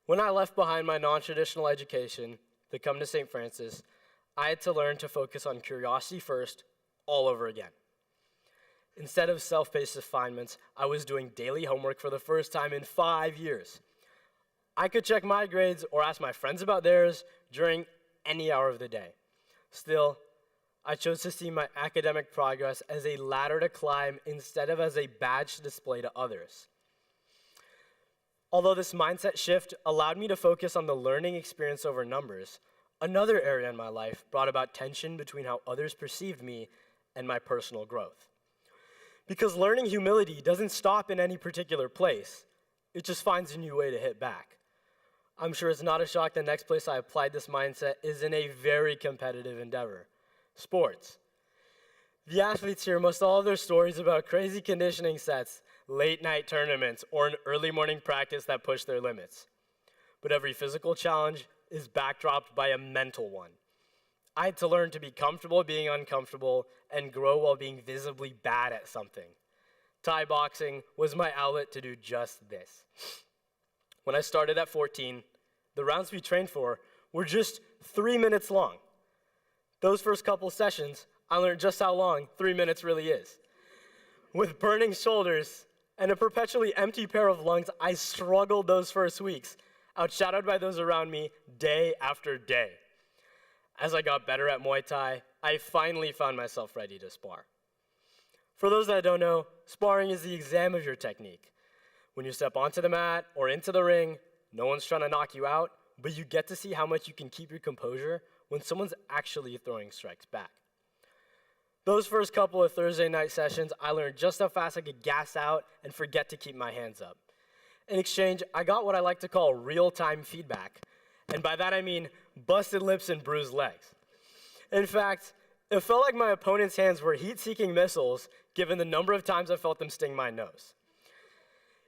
When I left behind my non-traditional education to come to St. Francis, I had to learn to focus on curiosity first all over again. Instead of self-paced assignments, I was doing daily homework for the first time in 5 years. I could check my grades or ask my friends about theirs during any hour of the day. Still, I chose to see my academic progress as a ladder to climb instead of as a badge to display to others. Although this mindset shift allowed me to focus on the learning experience over numbers, another area in my life brought about tension between how others perceived me and my personal growth. Because learning humility doesn't stop in any particular place, it just finds a new way to hit back. I'm sure it's not a shock the next place I applied this mindset is in a very competitive endeavor, sports. The athletes here must all have their stories about crazy conditioning sets, late night tournaments, or an early morning practice that pushed their limits. But every physical challenge is backdropped by a mental one. I had to learn to be comfortable being uncomfortable and grow while being visibly bad at something. Thai boxing was my outlet to do just this. When I started at 14, the rounds we trained for were just 3 minutes long. Those first couple sessions, I learned just how long 3 minutes really is. With burning shoulders and a perpetually empty pair of lungs, I struggled those first weeks, outshadowed by those around me day after day. As I got better at Muay Thai, I finally found myself ready to spar. For those that don't know, sparring is the exam of your technique. When you step onto the mat or into the ring, no one's trying to knock you out, but you get to see how much you can keep your composure when someone's actually throwing strikes back. Those first couple of Thursday night sessions, I learned just how fast I could gas out and forget to keep my hands up. In exchange, I got what I like to call real-time feedback. And by that I mean busted lips and bruised legs. In fact, it felt like my opponent's hands were heat-seeking missiles given the number of times I felt them sting my nose.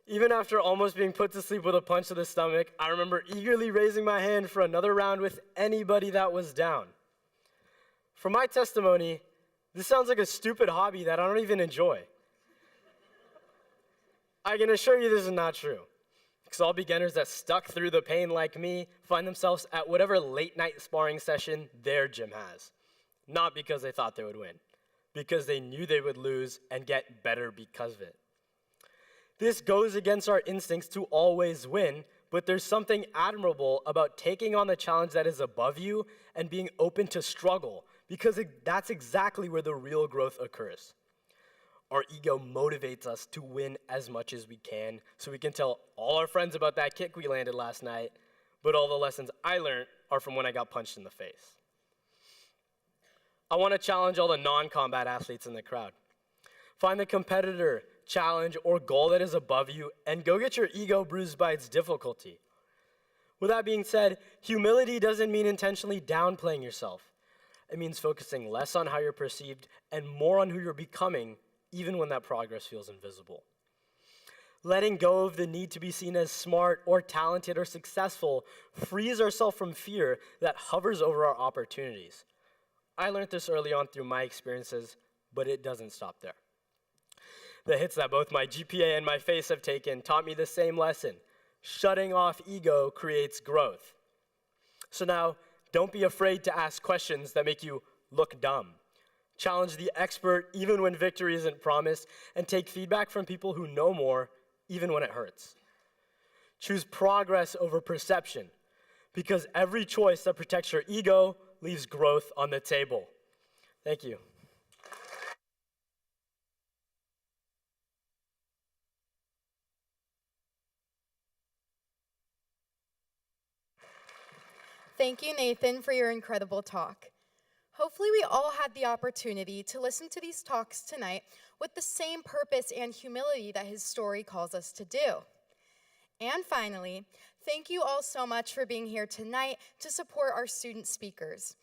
Even after almost being put to sleep with a punch to the stomach, I remember eagerly raising my hand for another round with anybody that was down. For my testimony, this sounds like a stupid hobby that I don't even enjoy. I can assure you this is not true, because all beginners that stuck through the pain like me find themselves at whatever late night sparring session their gym has. Not because they thought they would win, because they knew they would lose and get better because of it. This goes against our instincts to always win, but there's something admirable about taking on the challenge that is above you and being open to struggle, because that's exactly where the real growth occurs. Our ego motivates us to win as much as we can, so we can tell all our friends about that kick we landed last night, but all the lessons I learned are from when I got punched in the face. I want to challenge all the non-combat athletes in the crowd. Find the competitor, challenge, or goal that is above you, and go get your ego bruised by its difficulty. With that being said, humility doesn't mean intentionally downplaying yourself. It means focusing less on how you're perceived and more on who you're becoming, even when that progress feels invisible. Letting go of the need to be seen as smart or talented or successful frees ourselves from fear that hovers over our opportunities. I learned this early on through my experiences, but it doesn't stop there. The hits that both my GPA and my face have taken taught me the same lesson. Shutting off ego creates growth. So now, don't be afraid to ask questions that make you look dumb. Challenge the expert even when victory isn't promised, and take feedback from people who know more even when it hurts. Choose progress over perception, because every choice that protects your ego leaves growth on the table. Thank you. Thank you, Nathan, for your incredible talk. Hopefully we all had the opportunity to listen to these talks tonight with the same purpose and humility that his story calls us to do. And finally, thank you all so much for being here tonight to support our student speakers.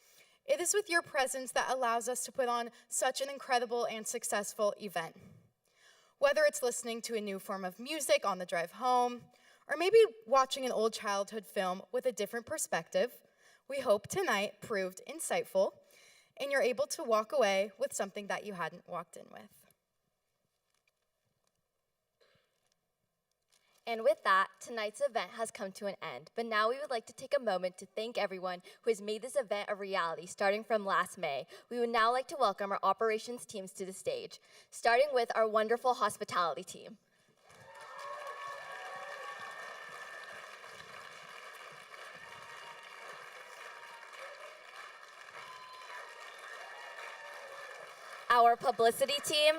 It is with your presence that allows us to put on such an incredible and successful event. Whether it's listening to a new form of music on the drive home, or maybe watching an old childhood film with a different perspective, we hope tonight proved insightful and you're able to walk away with something that you hadn't walked in with. And with that, tonight's event has come to an end. But now we would like to take a moment to thank everyone who has made this event a reality starting from last May. We would now like to welcome our operations teams to the stage, starting with our wonderful hospitality team. Our publicity team,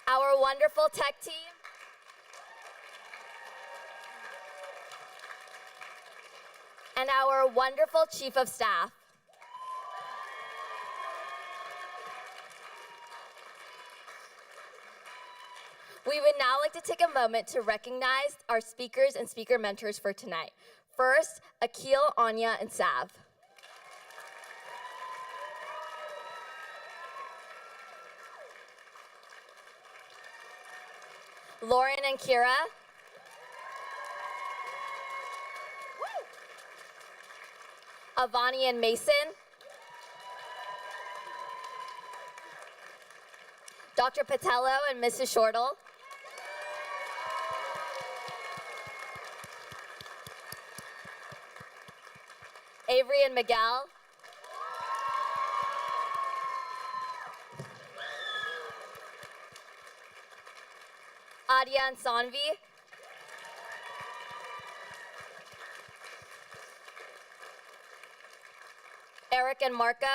our wonderful tech team, and our wonderful chief of staff. We would now like to take a moment to recognize our speakers and speaker mentors for tonight. First, Akil, Anya, and Sav. Lauren and Kira. Avani and Mason. Dr. Patello and Mrs. Shortle. Avery and Miguel. Adia and Sanvi. Eric and Marco.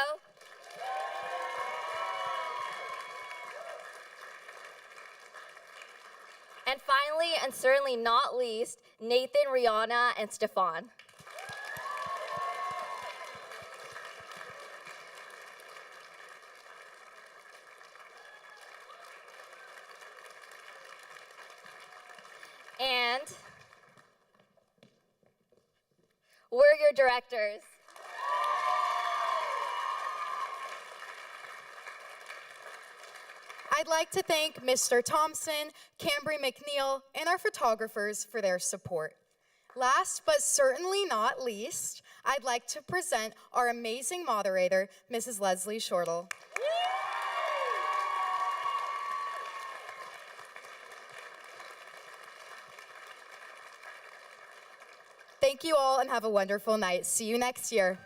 And finally, and certainly not least, Nathan, Rihanna, and Stefan. And we're your directors. I'd like to thank Mr. Thompson, Cambry McNeil, and our photographers for their support. Last but certainly not least, I'd like to present our amazing moderator, Mrs. Leslie Shortle. Thank you all and have a wonderful night. See you next year.